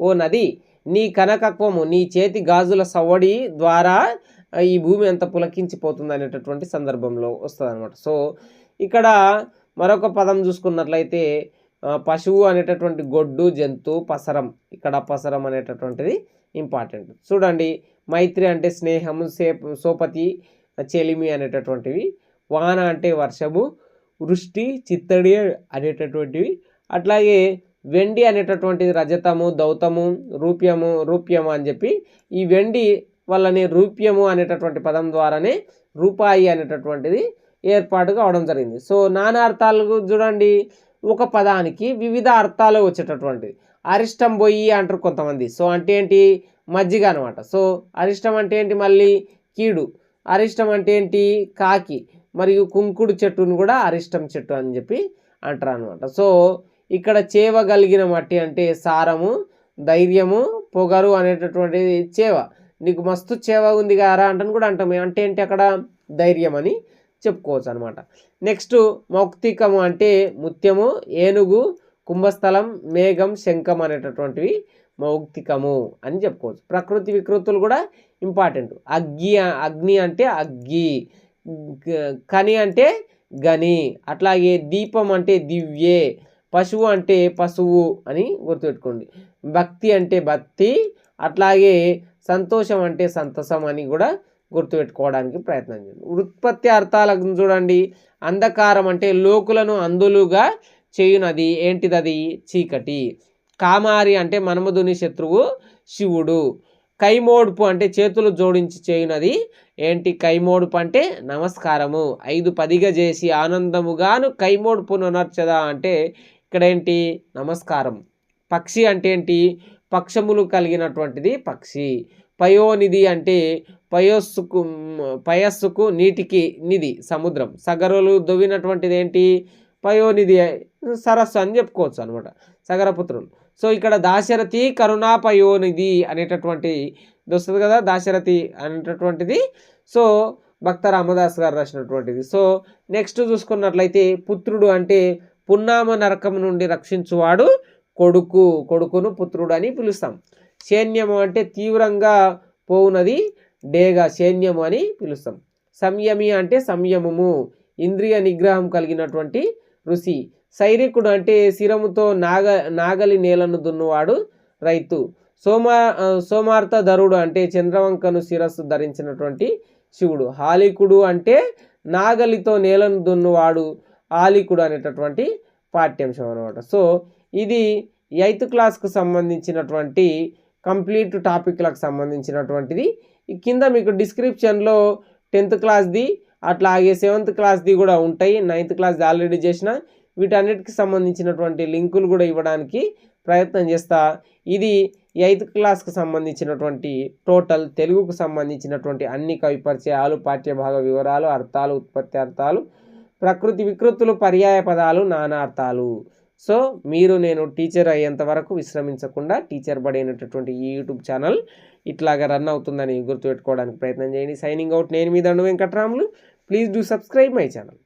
ఓ నది, నీ కనకక్వము, నీ చేతి గాజుల సవ్వడి ద్వారా ఈ భూమి ఎంత పులకించిపోతుంది అనేటటువంటి సందర్భంలో వస్తుంది అనమాట. సో ఇక్కడ మరొక పదం చూసుకున్నట్లయితే పశువు అనేటటువంటి గొడ్డు, జంతువు, పసరం. ఇక్కడ పసరం అనేటటువంటిది ఇంపార్టెంట్. చూడండి, మైత్రి అంటే స్నేహము, సోపతి, చెలిమి అనేటటువంటివి. వాన అంటే వర్షము, వృష్టి, చిత్తడి అనేటటువంటివి. అట్లాగే వెండి అనేటటువంటిది రజతము, దౌతము, రూప్యము అని చెప్పి. ఈ వెండి వల్లనే రూప్యము అనేటటువంటి పదం ద్వారానే రూపాయి అనేటటువంటిది ఏర్పాటు కావడం జరిగింది. సో నానార్థాలు చూడండి, ఒక పదానికి వివిధ అర్థాలు వచ్చేటటువంటిది. అరిష్టం బొయ్యి అంటారు కొంతమంది. సో అంటే ఏంటి, మజ్జిగ అనమాట. సో అరిష్టం అంటే ఏంటి, మళ్ళీ కీడు. అరిష్టం అంటే ఏంటి, కాకి. మరియు కుంకుడు చెట్టును కూడా అరిష్టం చెట్టు అని చెప్పి అంటారు అనమాట. సో ఇక్కడ చేవగలిగిన మట్టి అంటే సారము, ధైర్యము, పొగరు అనేటటువంటిది చేవ. నీకు మస్తు చేవ ఉంది కారా అంటని కూడా అంటాం. అంటే ఏంటి, అక్కడ ధైర్యం అని చెప్పుకోవచ్చు అనమాట. నెక్స్ట్ మౌక్తికము అంటే ముత్యము, ఏనుగు, కుంభస్థలం, మేఘం, శంఖం అనేటటువంటివి మౌక్తికము అని చెప్పుకోవచ్చు. ప్రకృతి వికృతులు కూడా ఇంపార్టెంట్. అగ్ని అంటే అగ్గి, కని అంటే గని, అట్లాగే దీపం అంటే దివ్యే, పశువు అంటే పశువు అని గుర్తుపెట్టుకోండి. భక్తి అంటే భక్తి, అట్లాగే సంతోషం అంటే సంతోషం అని కూడా గుర్తుపెట్టుకోవడానికి ప్రయత్నం చేయండి. ఉత్పత్తి అర్థాలను చూడండి. అంధకారం అంటే లోకులను అందులుగా చేయునది, ఏంటిది అది, చీకటి. కామారి అంటే మన్మధుని శత్రువు శివుడు. కైమోడుపు అంటే చేతులు జోడించి చేయునది, ఏంటి, కైమోడుపు అంటే నమస్కారము. 5 చేసి ఆనందముగాను కైమోడుపును నర్చదా అంటే ఇక్కడ ఏంటి, నమస్కారం. పక్షి అంటే ఏంటి, పక్షములు కలిగినటువంటిది పక్షి. పయోనిధి అంటే పయస్సుకు నీటికి నిధి, సముద్రం. సగరులు దొవ్వినటువంటిది ఏంటి, పయోనిధి, సరస్సు అని చెప్పుకోవచ్చు అనమాట, సగరపుత్రులు. సో ఇక్కడ దాశరథి కరుణాపయోనిధి అనేటటువంటి వస్తుంది కదా, దాశరథి అనేటటువంటిది. సో భక్త రామదాస్ గారు రాసినటువంటిది. సో నెక్స్ట్ చూసుకున్నట్లయితే పుత్రుడు అంటే పున్నామ నరకం నుండి రక్షించువాడు కొడుకు, కొడుకును పుత్రుడు అని పిలుస్తాం. సైన్యము అంటే తీవ్రంగా పోవునది డేగ, సైన్యము అని పిలుస్తాం. సంయమి అంటే సంయమము, ఇంద్రియ నిగ్రహం కలిగినటువంటి ఋషి. సైనికుడు అంటే శిరముతో నాగలి నేలను దున్నువాడు రైతు. సోమార్థధరుడు అంటే చంద్రవంకను శిరస్సు ధరించినటువంటి శివుడు. హాలికుడు అంటే నాగలితో నేలను దున్నువాడు హాలికుడు అనేటటువంటి పాఠ్యాంశం అనమాట. సో ఇది 8th క్లాస్కు సంబంధించినటువంటి కంప్లీట్ టాపిక్లకు సంబంధించినటువంటిది. కింద మీకు డిస్క్రిప్షన్లో 10th క్లాస్ది అట్లాగే 7th క్లాస్ది కూడా ఉంటాయి. 9th క్లాస్ది ఆల్రెడీ చేసిన. వీటన్నిటికి సంబంధించినటువంటి లింకులు కూడా ఇవ్వడానికి ప్రయత్నం చేస్తా. ఇది 8th క్లాస్కి సంబంధించినటువంటి టోటల్ తెలుగుకు సంబంధించినటువంటి అన్ని కవి పరిచయాలు, పాఠ్యభాగ వివరాలు, అర్థాలు, ఉత్పత్తి అర్థాలు, ప్రకృతి వికృతులు, పర్యాయ పదాలు, నానార్థాలు. సో మీరు నేను టీచర్ అయ్యేంత వరకు విశ్రమించకుండా టీచర్ బడి అయినటువంటి ఈ యూట్యూబ్ ఛానల్ ఇట్లాగా రన్ అవుతుందని గుర్తుపెట్టుకోవడానికి ప్రయత్నం చేయండి. సైనింగ్ అవుట్, నేను మీ దండు Venkatramulu. Please do subscribe my channel.